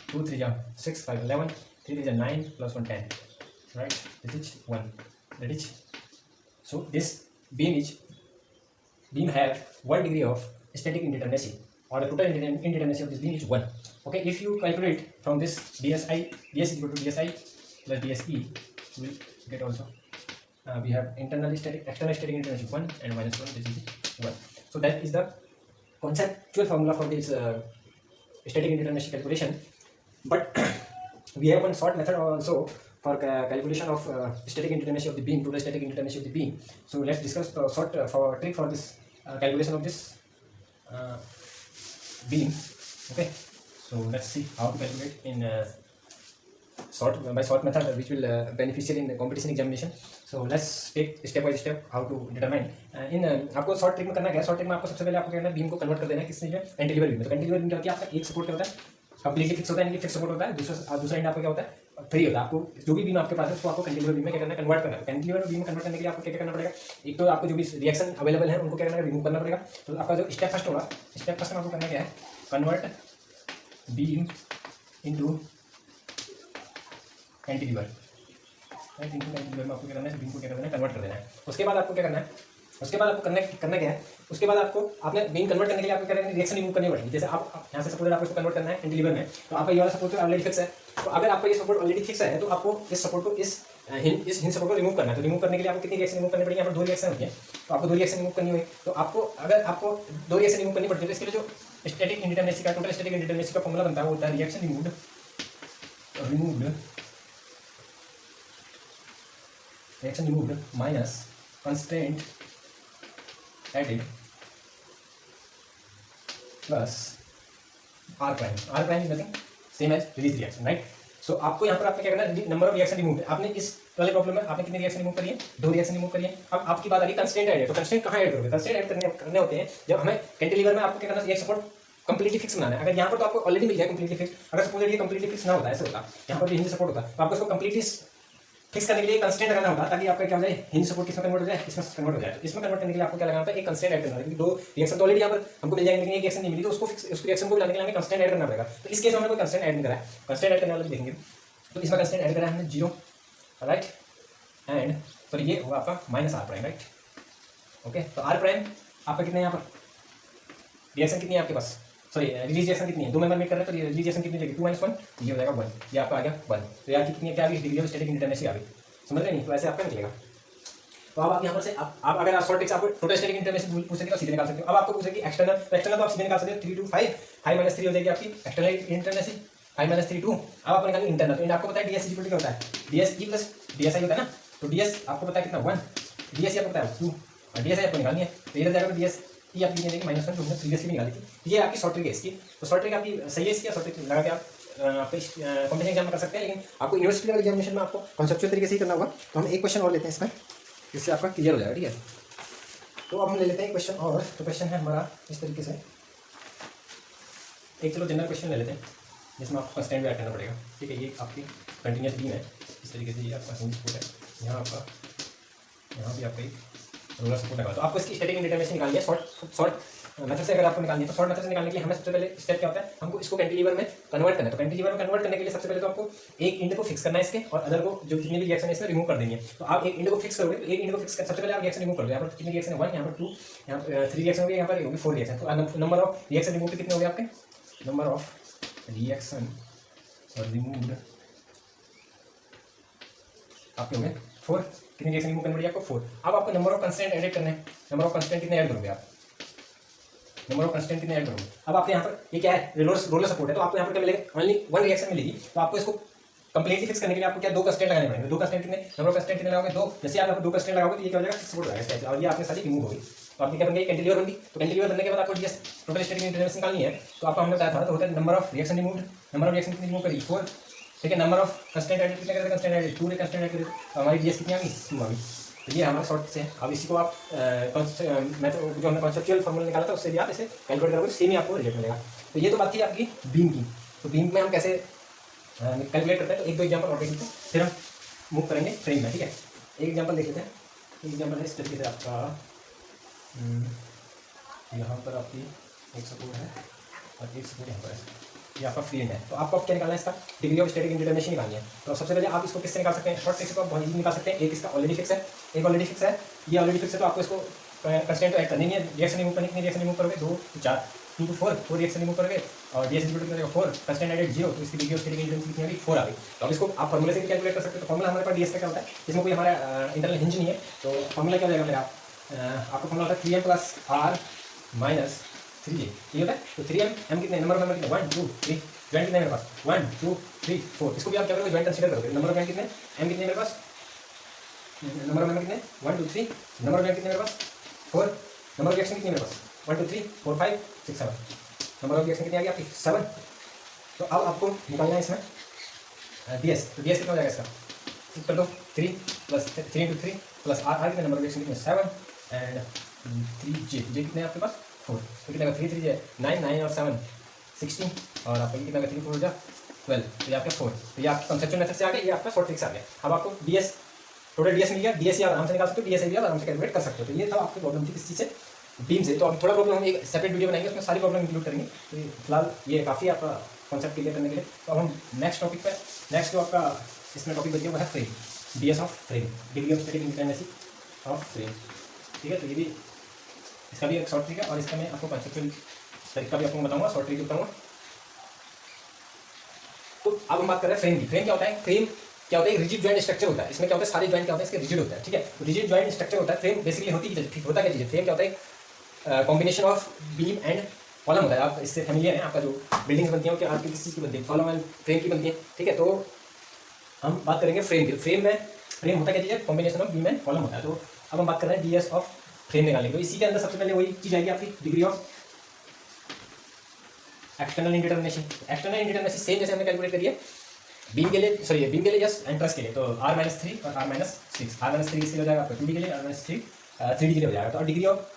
2 3 are 6 5 11, 3 3 are 9 plus 1 10, right? This is 1. That is, so this beam have 1 degree of static indeterminacy, or the total indeterminacy of this beam is 1. Okay, if you calculate from this DSI, ds is equal to DSI plus DSE, you will get also we have external static indeterminacy 1 and minus 1, this is 1. So that is the conceptual formula for this static indeterminacy calculation. But we have one short method also for calculation of static indeterminacy of the beam, total static indeterminacy of the beam. So let's discuss the short trick for this calculation of this beam. Okay, so let's see how to calculate in short method, which will beneficial in the competition examination. So let's take step by step how to determine. In आपको short trick में करना क्या है, short trick में आपको सबसे पहले आपको करना है बीम को कन्वर्ट कर देना है किसने, जो है कैंटिलीवर बीम. तो कैंटिलीवर बीम क्या होती है, आपका एक सपोर्ट क्या होता है, कंप्लीटली फिक्स होता है, यानी कि फिक्स सपोर्ट होता है. दूसरा एंड आपका क्या होता है, फ्री होता है. आपको जो भी बीम आपके पास है उसको आपको कैंटिलीवर बीम में क्या करना है, कन्वर्ट करना है. कैंटिलीवर बीम में कन्वर्ट करने के लिए आपको क्या करना पड़ेगा, एक तो आपको जो भी रिएक्शन अवेलेबल है उनको क्या करना है, रिमूव करना पड़ेगा. तो आपका जो स्टेप फर्स्ट होगा, स्टेप फर्स्ट में आपको करना क्या है, convert beam into cantilever. Right, into cantilever में आपको क्या करना है, बीम को क्या करना है, कन्वर्ट कर देना है. उसके बाद आपको क्या करना है, उसके बाद आपको करना क्या है, उसके बाद आपको आपने बीम कन्वर्ट करने के लिए आपको क्या करना है, रिएक्शन रिमूव करनी पड़ेगी. जैसे आप यहाँ से सपोर्ट आपको इसको कन्वर्ट करना है कैंटिलीवर में, तो आपका ये वाला सपोर्ट ऑलरेडी फिक्स है. तो अगर आपका ये सपोर्ट ऑलरेडी फिक्स है तो आपको इस सपोर्ट को इस हिंज सपोर्ट को रिमूव करना है. तो रिमूव करने के लिए आपको कितनी रिएक्शन रिमूव करनी पड़ेगी, यहाँ पर 2 रिएक्शन होती है. तो आपको 2 रिएक्शन रिमूव करनी होगी. तो आपको अगर आपको 2 रिएक्शन रिमूव करनी पड़ती है, तो इसके लिए जो स्टैटिक इंडिटरमिनेसी का टोटल स्टैटिक इंडिटरमिनेसी का फॉर्मूला बनता है वो होता है reaction removed minus constant added plus R prime is nothing same as release reaction, right. So आपको यहाँ पर आपने क्या करना है, नंबर ऑफ रिएक्शन रिमूव. आपने इस वाले प्रॉब्लम में आपने कितने रिएक्शन रिमूव करिए, 2 रिएक्शन रिमूव करिए. अब आपकी बात आ रही है कंस्टेंट ऐड है. तो कंस्टेंट कहाँ ऐड करोगे, कंस्टेंट ऐड करने होते हैं जब हमें कैंटिलीवर में आपको क्या करना है, एक सपोर्ट कंप्लीटली फिक्स बनाना है। अगर यहाँ पर तो आपको ऑलरेडी मिल गया कंप्लीटली फिक्स, अगर सपोज ये कंप्लीटली फिक्स ना होता है, ऐसे होता यहाँ पर हिंज सपोर्ट होता तो आपको इसको कंप्लीटली फिक्स करने के लिए कंस्टेंट लगाना होता ताकि आपका क्या हो जाए, हिंज सपोर्ट किसमें कन्वर्ट हो जाए, इसमें कन्वर्ट हो जाए। तो इसमें कन्वर्ट करने के लिए आपको क्या लगाना होता है, एक कंस्टेंट ऐड करना है, क्योंकि दो रिएक्शन तो ऑलरेडी यहाँ पर हमको मिल जाएंगे, लेकिन एक रिएक्शन नहीं मिली, तो उसको फिक्स, उस रिएक्शन को लाने के लिए हमें कंस्टेंट ऐड करना पड़ेगा। तो इस केस में हमने कोई कंस्टेंट ऐड नहीं करा है, कंस्टेंट ऐड करने वाले देखेंगे। तो इसमें कंस्टेंट ऐड करा है हमने 0, राइट, एंड सॉरी ये होगा आपका minus R prime, right, okay. तो आर प्राइम आपका कितने यहाँ पर रिएक्शन कितनी है आपके पास, सॉरी रिलीज रिएक्शन कितनी है, 2 मेंबर मेक कर रहे हैं तो रिलीज रिएक्शन कितनी जाएगी, 2 - 1, ये हो जाएगा 1, ये आपका आ गया 1। तो यार कितनी है, क्या आ गई, डिग्री ऑफ स्टैटिक इंडिटरमिनेसी आ गई, समझ रहे नहीं, तो ऐसे आपका निकलेगा। तो अब आप यहाँ पर से आप अगर शॉर्ट ट्रिक्स आपको टोटल स्टैटिक इंडिटरमिनेसी पूछेंगे तो सीधे निकाल सकते हो। अब आपको पूछेगी एक्सटर्नल, तो एक्सटर्नल तो आप सीधे निकाल सकते हो, 3 to 5, 5 - 3 हो जाएगी आपकी एक्सटर्नल इंडिटरमिनेसी, 5 - 3 2। अब आपको निकालनी इंटरनल, तो आपको पता है ds इक्वल टू क्या होता है, ds e प्लस dsi होता है ना, तो ds आपको पता है कितना 1, ds आपको पता है 2, और dsi आपको निकालनी है, तो इधर जाएगा तो ds ये आपकी देंगे -1, जो हमने प्रीवियसली निकाली थी। ये आपकी शॉर्ट ट्रिक है इसकी। तो शॉर्ट ट्रिक आपकी सही है इसकी, शॉर्ट ट्रिक लगा के आप कॉम्पिटिशन एग्जाम में कर सकते हैं, लेकिन आपको यूनिवर्सिटी लेवल एग्जामिनेशन में आपको कॉन्सेप्चुअल तरीके से ही करना होगा। तो हम एक क्वेश्चन और लेते हैं इसमें, जिससे आपका क्लियर हो जाएगा, ठीक है। तो अब हम ले लेते हैं एक क्वेश्चन और, तो क्वेश्चन है हमारा इस तरीके से, एक चलो जनरल क्वेश्चन ले लेते हैं जिसमें आपको कंस्टेंट भी ऐड करना पड़ेगा, ठीक है। ये आपकी कंटिन्यूस बीम है, इस तरीके से ये आपका हिंज सपोर्ट है, यहाँ आपका, यहाँ भी आपका एक रोलर सपोर्ट लगा। तो आपको इसकी स्टैटिक इंडिटरमिनेसी निकालनी है शॉर्ट मेथड से। अगर आपको निकालनी है तो शॉर्ट मेथड से निकालने के लिए हमें सबसे पहले स्टेप क्या होता है, हमको इसको कैंटिलीवर में कन्वर्ट करना है। तो कैंटिलीवर में कन्वर्ट करने के लिए सबसे पहले तो आपको एक इंड को फिक्स करना है इसके, और अदर को जो जितनी भी रिएक्शन है इसमें रिमूव कर देंगे। तो आप एक इंड को फिक्स करोगे, तो एक इंड को फिक्स कर सबसे पहले आप रिएक्शन रिमूव कर दो। यहाँ पर कितनी रिएक्शन है, 1, यहाँ पर 2, यहाँ पर 3 रिएक्शन होगी, यहाँ पर होगी 4 रिएक्शन। तो नंबर ऑफ रिएक्शन रिमूव कितने हो गए आपके, नंबर ऑफ रिएक्शन और रिमूव्ड आपके हो गए 4। कितनी रिएक्शन रिमूव करनी पड़ी आपको, 4। अब आपको नंबर ऑफ कंस्टेंट ऐड करने हैं, नंबर ऑफ कंस्टेंट कितने ऐड करोगे आप, नंबर ऑफ कंस्टेंट कितने ऐड करोगे। अब आपके यहाँ पर ये क्या है, रोलर सपोर्ट है, तो आपको यहाँ पर क्या मिलेगा, ओनली 1 रिएक्शन मिलेगी। तो आपको इसको कंप्लीटली फिक्स करने के लिए आपको क्या 2 कंस्टेंट लगाने पड़ेंगे। 2 कंस्टेंट कितने, नंबर ऑफ कंस्टेंट कितने लगाओगे, 2। जैसे आप 2 कंस्टेंट लगाओगे तो ये क्या हो जाएगा, फिक्स सपोर्ट हो जाएगा, और ये आपके साथ रिमूव होगी। तो आपकी क्या बन गई, कैंटिलीवर बन गई। तो कैंटिलीवर बनने के बाद आपको ds टोटल स्टैटिक इंडिटरमिनेसी निकालनी है। तो आपको हमने बताया था, तो होता है number of reaction removed, number of reaction कितनी रिमूव करी, 4, ठीक है। नंबर ऑफ कंस्टेंट ऐड कितने करते हैं, कंस्टेंट ऐड 2 कंस्टेंट ऐड करें, तो हमारी ds कितनी आ गई, 2 आ गई। तो ये हमारा शॉर्ट से है। अब इसी को आप मैथड जो हमने कॉन्सेप्चुअल फॉर्मूला निकाला था उससे भी आप इसे कैलकुलेट करोगे, सेम ही आपको रिजल्ट मिलेगा। तो ये तो बात थी आपकी बीम की। तो बीम में हम कैसे कैलकुलेट करते हैं, तो 1-2 एग्जाम्पल और देख लेते हैं, फिर हम मूव करेंगे फ्रेम में, ठीक है। एक एग्जाम्पल देख लेते हैं। एक एग्जाम्पल है इस तरीके से आपका, यहाँ पर आपकी एक सपोर्ट है और एक सपोर्ट यहाँ पर है, ये आपका फ्री है। तो आपको क्या निकालना है, इसका डिग्री ऑफ स्टैटिक इंडिटरमिनेसी निकालनी है। तो सबसे पहले आप इसको किससे निकाल सकते हैं, शॉर्ट ट्रिक से तो आप बहुत इजी निकाल सकते हैं। एक इसका ऑलरेडी फिक्स है, एक ऑलरेडी फिक्स है, ये ऑलरेडी फिक्स है। तो आपको इसको कंस्टेंट तो ऐड करनी है, रिएक्शन रिमूव करने के लिए रिएक्शन रिमूव करोगे 2 to 4, 2 to 4 रिएक्शन रिमूव करोगे, और ds equal to 4 constant added 0, तो इसकी डिग्री ऑफ स्टैटिक इंडिटरमिनेसी कितनी आ गई, 4 आ गई। तो अब इसको आप फॉर्मूले से भी कैलकुलेट कर सकते हो। तो फॉर्मूला हमारे पास ds का क्या होता है, इसमें कोई हमारा इंटरनल हिंज नहीं है। तो फॉर्मूला क्या हो जाएगा मेरा, आपका फॉर्मूला होता है 3m + r - 3j, ये होता है। तो 3m कितने, नंबर ऑफ मेंबर कितने, 1 2 3, ज्वाइंट कितने मेरे पास, 1 2 3 4। इसको भी आप क्या करोगे, ज्वाइंट कंसीडर करोगे। नंबर ऑफ ज्वाइंट कितने, m कितने मेरे पास, नंबर ऑफ मेंबर कितने, 1 2 3, नंबर ऑफ ज्वाइंट कितने मेरे पास, 4, नंबर ऑफ रिएक्शन कितनी मेरे पास, 1 2 3 4 5 6 7, नंबर ऑफ रिएक्शन कितनी आ गई आपकी, 7। तो अब आपको निकालना है इसमें ds। तो ds कितना हो जाएगा इसका, कर दो 3 + 3 × 3 + r कितने, नंबर ऑफ रिएक्शन कितने, 7 एंड 3j, j कितने आपके पास, 4। तो कितना 3 3 9 9 और 7 16, और आपका कितना 3 4 हो जाए 12, तो ये आपका 4। तो ये आपका कंसेप्चुअल मेथड से आ गया, ये आपका शॉर्ट ट्रिक से आ गया। अब आपको ds टोटल ds मिल गया, ds आप आराम से निकाल सकते हो, ds भी आप आराम से कैलकुलेट कर सकते हो। तो ये था आपकी प्रॉब्लम थी किस चीज़ से, बीम से। तो अब थोड़ा प्रॉब्लम हम एक सेपरेट वीडियो बनाएंगे, उसमें सारी प्रॉब्लम इंक्लूड करेंगे। तो फिलहाल ये काफ़ी आपका कॉन्सेप्ट क्लियर करने के लिए। तो अब हम नेक्स्ट टॉपिक पे, नेक्स्ट जो आपका इसमें टॉपिक बचिए वो है frame, ds of frame, degree of static indeterminacy of frame, ठीक है। तो ये भी, इसका भी एक शॉर्ट ट्रिक है, और इसका मैं आपको कॉन्सेप्चुअल तरीका भी आपको बताऊंगा, शॉर्ट ट्रिक बताऊंगा। तो अब हम बात कर रहे हैं फ्रेम की। फ्रेम क्या होता है, फ्रेम क्या होता है, रिजिड जॉइंट स्ट्रक्चर होता है। इसमें क्या होता है, सारे जॉइंट क्या होते हैं, इसके रिजिड होता है, ठीक है। तो रिजिड जॉइंट स्ट्रक्चर होता है फ्रेम। बेसिकली होता क्या चीज़, फ्रेम क्या होता है, combination of beam and column होता है। आप इससे फैमिलियर हैं, आपका जो बिल्डिंग्स बनती हैं कि आपकी किस चीज़ की बनती है, कॉलम एंड फ्रेम की बनती है, ठीक है। तो हम बात करेंगे फ्रेम की। फ्रेम होता क्या चीज़ है, combination of beam and column होता है। तो अब हम बात कर रहे हैं ds ऑफ फ्रेम निकालने की। तो इसी के अंदर सबसे पहले वही चीज़ आएगी आपकी degree of external indeterminacy. External indeterminacy same जैसे हमने कैलकुलेट करी है बीम के लिए, सॉरी बीम के लिए जस्ट एंड ट्रस के लिए। तो r - 3 और r - 6, r - 3 इसके लिए हो जाएगा आपका 2d के लिए, r - 3 3d के लिए हो जाएगा। तो डिग्री ऑफ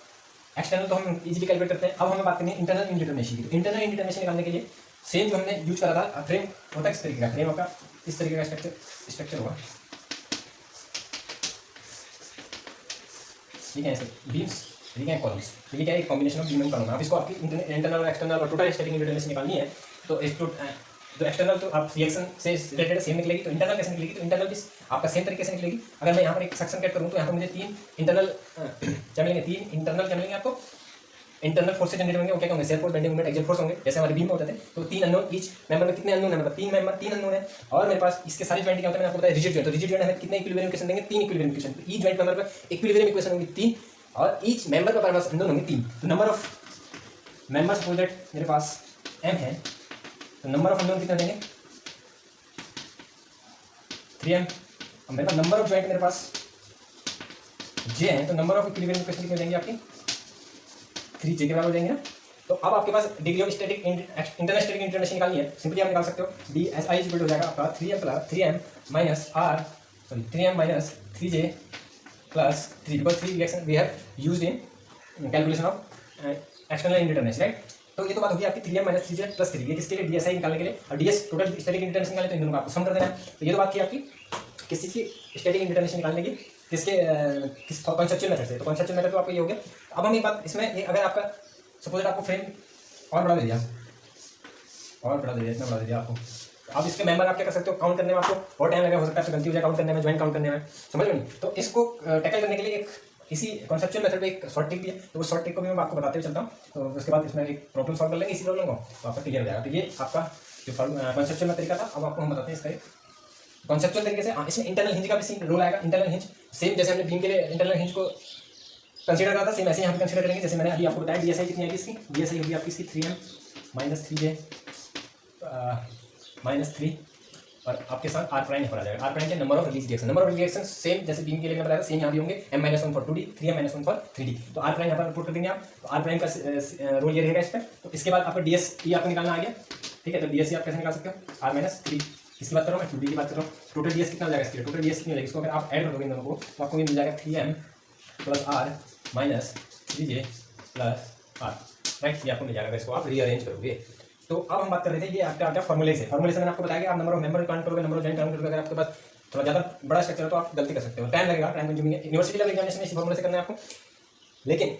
एक्सटर्नल तो हम इजीली कैलकुलेट करते हैं। अब हमें बात करनी है इंटरनल इंडिटरमिनेशन की। तो इंटरनल इंडिटरमिनेशन निकालने के लिए सेम जो हमने यूज करा था, फ्रेम होता है इस तरीके का, फ्रेम आपका इस तरीके का स्ट्रक्चर होगा, ठीक है, ऐसे बीम्स, ठीक है, कॉलम्स। तो ये क्या है, एक combination of beam and column. आप इसको आपकी इंटरनल और एक्सटर्नल और टोटल स्टैटिक इंडिटरमिनेशन निकालनी है। तो जो एक्सटर्नल तो आप रिएक्शन से रिलेटेड सेम निकलेगी, तो इंटरनल कैसे निकलेगी, तो इंटरनल भी आपका सेम तरीके से निकलेगी। अगर मैं यहाँ पर एक सेक्शन कट करूँ तो यहाँ पर मुझे 3 इंटरनल क्या मिलेंगे, 3 इंटरनल क्या मिलेंगे आपको, इंटरनल फोर्स जनरेट होंगे। वो क्या होंगे, shear force, bending moment, axial force होंगे, जैसे हमारे बीम में होते थे। तो 3 अननोन, ईच मेंबर में कितने अननोन है, मतलब 3 मेंबर 3 अननोन है। और मेरे पास इसके सारे जॉइंट क्या होता है, मैंने आपको बताया रिजिड जॉइंट। तो रिजिड जॉइंट हमें कितने इक्विलिब्रियम इक्वेशन देंगे, 3 इक्विलिब्रियम इक्वेशन। तो ईच जॉइंट मेंबर पर इक्विलिब्रियम इक्वेशन होंगी 3, और ईच मेंबर पर हमारे पास अननोन होंगे 3। तो number of members suppose that मेरे पास m है, तो नंबर ऑफ अननोन कितना देंगे, 3m। अब मेरे पास नंबर ऑफ जॉइंट मेरे पास j है, तो नंबर ऑफ इक्विलिब्रियम इक्वेशन कितने देंगे आपके, 3j के बराबर देंगे ना। तो अब आपके पास degree of static internal static indetermination निकालनी है। सिंपली आप निकाल सकते हो, DSI इक्वल हो जाएगा आपका 3m minus 3j plus 3, because 3 reaction we have used in calculation of external indetermination, right. तो ये तो बात होगी आपकी 3m माइनस 3j प्लस 3, ये किसके लिए, DSI निकालने के लिए। और DS टोटल स्टैटिक इंडिटरमिनेशन निकालने, तो इन दोनों को आपको सम कर देना है। तो ये तो बात की आपकी किस चीज़ की, स्टैटिक इंडिटरमिनेशन निकालने की, किसके किस कॉन्सेप्चुअल मेथड से। तो कॉन्सेप्चुअल मेथड तो आपको ये हो गया। अब हम एक बात इसमें, अगर आपका सपोज आपको फ्रेम और बड़ा दे दिया, और बड़ा दे दिया, इतना बड़ा दे दिया आपको, तो आप इसके मेंबर आप क्या कर सकते हो, काउंट करने में आपको और टाइम लगेगा, हो सकता है आपसे गलती हो जाए काउंट करने में, ज्वाइन काउंट करने में, समझ में नहीं। तो इसको टैकल करने के लिए एक इसी कॉन्सेप्चुअल मेथड पे एक शॉर्ट ट्रिक भी है। तो उस शॉर्ट ट्रिक को भी मैं आपको बताते हुए चलता हूँ। तो उसके बाद इसमें एक प्रॉब्लम सॉल्व कर लेंगे इसी प्रॉब्लम को, तो आपका क्लियर हो जाएगा। तो ये आपका जो कॉन्सेप्चुअल तरीका था, अब आपको हम बताते हैं इसका एक कॉन्सेप्चुअल तरीके से। इसमें इंटरनल हिंज का भी रोल आएगा। इंटरनल हिंज सेम जैसे हमने बीम के लिए इंटरनल हिंज को कंसीडर करा था, सेम ऐसे यहाँ पे कंसीडर करेंगे। जैसे मैंने अभी आपको बताया, DSI कितनी आएगी इसकी, DSI होगी आपकी इसकी 3m माइनस 3j माइनस 3, और आपके साथ R प्राइम यहाँ आ जाएगा। R प्राइम के number of release reaction, number of reaction same जैसे बीम के लिए बताया था, सेम यहाँ भी होंगे, m-1 for 2d, 3m-1 for 3d। तो R प्राइम यहाँ पर पुट कर देंगे आप। तो R प्राइम का रोल ये रहेगा इस पर। तो इसके बाद आपका DSE आपको निकालना आ गया, ठीक है। तो DSE आप कैसे निकाल सकते हो, R-3, इसकी बात कर रहा हूँ मैं, 2d की बात कर रहा हूँ। टोटल DS कितना हो जाएगा इसके, टोटल DS कितनी हो जाएगी, इसको अगर आप ऐड कर दोगे इन दोनों को, तो आपको ये मिल जाएगा 3m plus R minus 3j plus R, right. ये आपको मिल जाएगा, इसको आप रीअरेंज करोगे। तो अब हम बात कर रहे थे, ये आपका क्या फॉर्मूले से, फॉर्मूले से मैंने आपको बताया कि आप नंबर ऑफ मेंबर काउंट करोगे, नंबर ऑफ जॉइंट काउंट करोगे। अगर आपके पास थोड़ा ज़्यादा बड़ा स्ट्रक्चर है तो आप गलती कर सकते हो, टाइम लगेगा, टाइम कंज्यूमिंग है। यूनिवर्सिटी लेवल एग्जामिनेशन में इसी फॉर्मूले से करना है आपको। लेकिन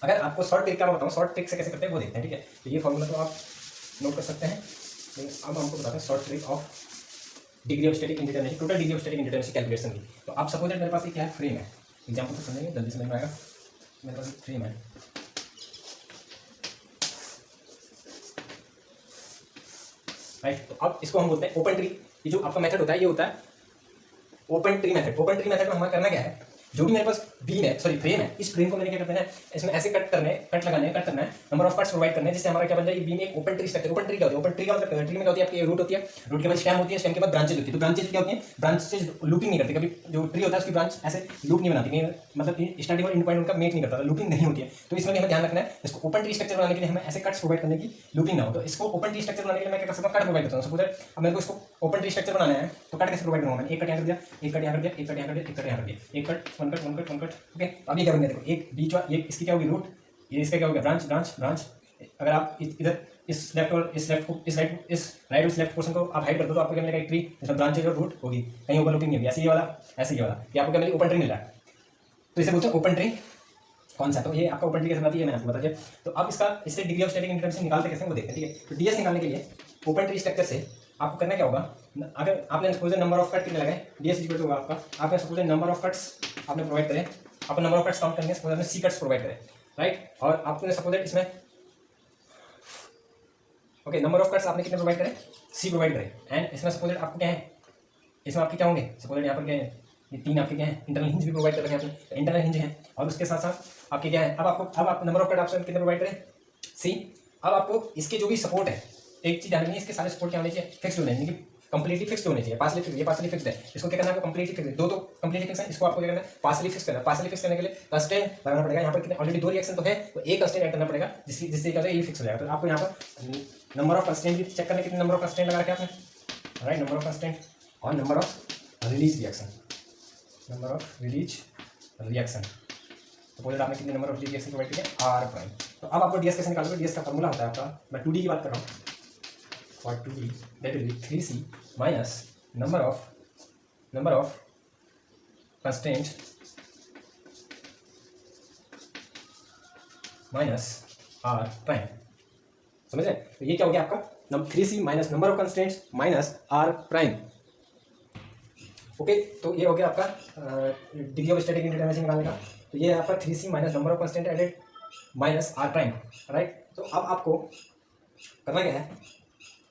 अगर आपको शॉर्ट ट्रिक का मैं बताऊँ, शॉर्ट ट्रिक से कैसे करते हैं वो देखते हैं, ठीक है। तो ये फॉर्मूला तो आप नोट कर सकते हैं, लेकिन अब हमको बताते हैं short trick of degree of static indetermination, total degree of static indetermination calculation की। तो आप सपोज मेरे पास एक क्या है, फ्रेम है, एग्जाम्पल से समझेंगे, जल्दी समझ में आएगा। मेरे पास एक फ्रेम है, राइट। तो अब इसको हम बोलते हैं ओपन ट्री। ये जो आपका मेथड होता है, ये होता है open tree method. Open tree method में हमारा करना क्या है, जो भी मेरे पास बीम है, सॉरी फ्रेम है, इस फ्रेम को मैंने क्या करना है, इसमें ऐसे कट करने, कट लगाने, कट करना है, नंबर ऑफ कट्स प्रोवाइड करने हैं, जिससे हमारा क्या बन जाए, ये बीम एक open tree structure. Open tree क्या होती है, ओपन ट्री का मतलब ट्री में क्या होती है, आपकी रूट होती है, रूट के बाद स्टेम होती है, स्टेम के बाद ब्रांचेज होती है। तो ब्रांचेज क्या होती है, ब्रांचेज लूपिंग नहीं करती, कभी जो ट्री होता है उसकी ब्रांच ऐसे लूप नहीं बनाती, मतलब स्टार्टिंग और एंड पॉइंट उनका मेक नहीं करता, लूपिंग नहीं होती है। तो इसमें हमें ध्यान रखना है, इसको ओपन ट्री स्ट्रक्चर बनाने के लिए हमें ऐसे कट्स प्रोवाइड करने की लूपिंग ना हो। तो इसको ओपन ट्री स्ट्रक्चर बनाने के लिए मैं क्या कर सकता हूँ, कट प्रोवाइड करता हूँ। सपोज अब मेरे को इसको ओपन ट्री स्ट्रक्चर बनाना है, तो कट कैसे प्रोवाइड करूँगा, मैंने एक कट यहाँ कर दिया, एक कट यहाँ कर दिया, एक कट यहाँ कर दिया, एक कट यहाँ कर दिया, एक cut, one cut, one cut, one cut, okay. अब ये क्या बन गया, देखो, एक बीच ये इसकी क्या होगी, रूट, ये इसका क्या हो गया, ब्रांच, ब्रांच, ब्रांच। अगर आप इधर इस लेफ्ट और इस लेफ्ट को, इस राइट और इस लेफ्ट पोर्शन को आप हाइड कर दो, तो आपको क्या मिलेगा, एक ट्री जिसमें ब्रांचेज और रूट होगी, कहीं ओवरलैपिंग नहीं होगी। ऐसे ये वाला, ऐसे ये वाला, ये आपको क्या मिलेगा, ओपन ट्री मिल रहा है। तो इसे बोलते हैं ओपन ट्री। कौन सा, तो ये आपका ओपन ट्री कैसे बनाती है, मैंने आपको बता दिया। तो अब इसका इससे डिग्री ऑफ स्टैटिक इंडिटरमिनेशन निकालते कैसे वो देखते हैं, ठीक है। तो डीएस निकालने के लिए ओपन ट्री स्ट्रक्चर से आपको करना क्या होगा, अगर आपने सपोज नंबर ऑफ कट कितने लगाए, डीएस इक्वल टू होगा आपका, आपने सपोज नंबर ऑफ कट्स आपने प्रोवाइड करें, आपको नंबर ऑफ कट्स काउंट करने सपोज आपने सी कट्स प्रोवाइड करें, राइट। और आपने सपोज इसमें ओके नंबर ऑफ कट्स आपने कितने प्रोवाइड करें, सी प्रोवाइड करें। एंड इसमें सपोज आपको क्या है, इसमें आपके क्या होंगे, सपोज यहाँ पर क्या है, ये 3 आपके क्या है, इंटरनल हिंज भी प्रोवाइड कर रखे हैं आपने, इंटरनल हिंज है। और उसके साथ साथ आपके क्या है, अब आप नंबर ऑफ कट ऑप्शन कितने प्रोवाइड करें, सी। अब आपको इसके जो भी सपोर्ट है, एक चीज ध्यान रखनी है, इसके सारे सपोर्ट क्या होने चाहिए, फिक्स्ड होने चाहिए, कंप्लीटली फिक्स्ड होने चाहिए। पार्शली फिक्स्ड, ये पार्शली फिक्स्ड है, इसको क्या करना है आपको, कंप्लीटली फिक्स्ड, दो तो कंप्लीटली फिक्स है, इसको आपको क्या करना है, पार्शली फिक्स करना है। पार्शली फिक्स करने के लिए कंस्ट्रेंट लगाना पड़ेगा। यहाँ पर कितने ऑलरेडी 2 रिएक्शन तो है, तो एक कंस्ट्रेंट ऐड करना पड़ेगा, जिससे क्या होगा, ये फिक्स हो जाएगा। तो आपको यहाँ पर नंबर ऑफ कंस्ट्रेंट भी चेक करना, कितने नंबर ऑफ कंस्ट्रेंट लगा रखे आपने, राइट, नंबर ऑफ कंस्ट्रेंट और number of release reaction, number of release reaction. Suppose आपने कितने number of D x provide किया आर प्राइम। तो अब आपको डी एस कैसे निकालोगे, डी एस का फॉर्मूला होता है आपका, मैं 2D की बात कर रहा हूँ, for 2D that will be 3C minus number of constant minus R prime. समझ रहे? तो ये क्या हो गया आपका 3C minus number of constants minus R prime. Okay, तो ये हो गया आपका डिग्री ऑफ स्टैटिक इंडिटरमिनेसी निकालने का। तो ये है आपका 3C minus number of constant added minus R prime, right. तो अब आपको करना क्या है,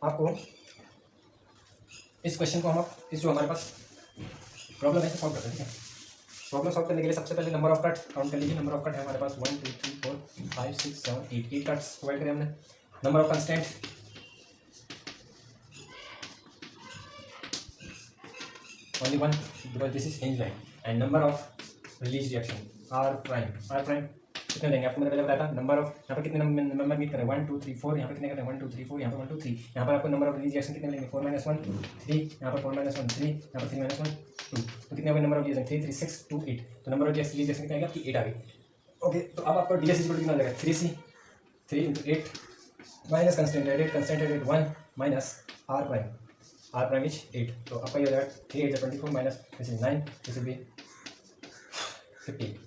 आपको इस क्वेश्चन को इस जो हमारे पास प्रॉब्लम है सॉल्व करते हैं, ठीक है। प्रॉब्लम सॉल्व करने के लिए सबसे पहले नंबर ऑफ कट काउंट कर लीजिए। नंबर ऑफ कट है हमारे पास 1 2 3 4 5 6 7 8 कट्स प्रोवाइड करें हमने। Number of constant only one because this is hinge line and number of release reaction r prime कितने देंगे आपको मैंने पहले बताया था। नंबर ऑफ यहाँ पर कितने नंबर मीट करें 1 2 3 4, यहाँ पर कितने करते हैं 1 2 3 4, यहाँ पर 1 2 3, यहाँ पर आपको नंबर ऑफ रिलीज रिएक्शन कितने मिलेंगे 4 - 1 3, यहाँ पर 4 - 1 3, यहाँ पर 3 - 1 2। तो कितने हो गए नंबर ऑफ रिएक्शन 3 3 6 2 8। तो नंबर ऑफ रिलीज रिएक्शन कितने आएगा आपकी 8 आ गई। ओके, तो अब आपका डी एस इक्वल कितना आ जाएगा 3C 3 × 8 minus constant added 1 minus R prime is 8। तो आपका ये हो जाएगा 3 8 24 minus this is 9, this will be 15।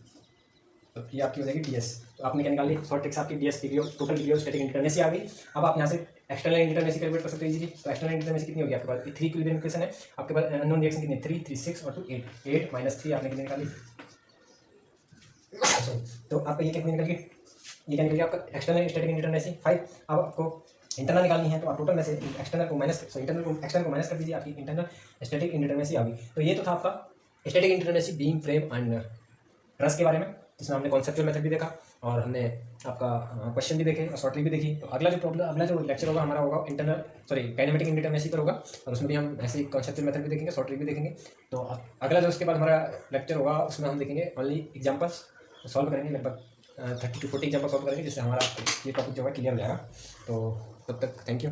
तो ये आपकी हो जाएगी डीएस। तो आपने क्या निकाली शॉर्ट ट्रिक्स, आपकी DS total degree of static indeterminacy आ गई। अब आप यहाँ से एक्सटर्नल इंडिटरमिनेसी कैलकुलेट कर सकते हैं इजीली। तो एक्सटर्नल इंडिटरमिनेसी कितनी होगी आपके पास 3 इक्विलिब्रियम इक्वेशन है, आपके पास अननोन रिएक्शन कितनी 3 3 6 और 2 8 8 माइनस 3 आपने कितनी निकाली। तो आपका ये कितनी निकल गई, ये क्या निकल गया आपका एक्सटर्नल स्टैटिक इंडिटरमिनेसी 5। अब आपको इंटरनल निकालनी है, तो आप टोटल में से एक्सटर्नल को माइनस कर दीजिए, आपकी इंटरनल स्टैटिक इंडिटरमिनेसी आ गई। तो ये तो था आपका static indeterminacy beam frame and truss के बारे में, जिसमें हमने कॉन्सेप्चुअल मेथड भी देखा और हमने आपका क्वेश्चन भी देखे और शॉर्ट ट्रिक भी देखी। तो अगला जो लेक्चर होगा हमारा होगा काइनेमेटिक इंडिटरमिनेसी पर होगा, और उसमें भी हम ऐसे कॉन्सेप्चुअल मेथड भी देखेंगे, शॉर्ट ट्रिक भी देखेंगे। तो अगला जो उसके बाद हमारा लेक्चर होगा उसमें हम देखेंगे ओनली एग्जाम्पल्स सॉल्व करेंगे, लगभग 30 to 40 एग्जाम्पल सॉल्व करेंगे, जिससे हमारा ये टॉपिक जो है क्लियर हो जाएगा। तो तब तक थैंक यू।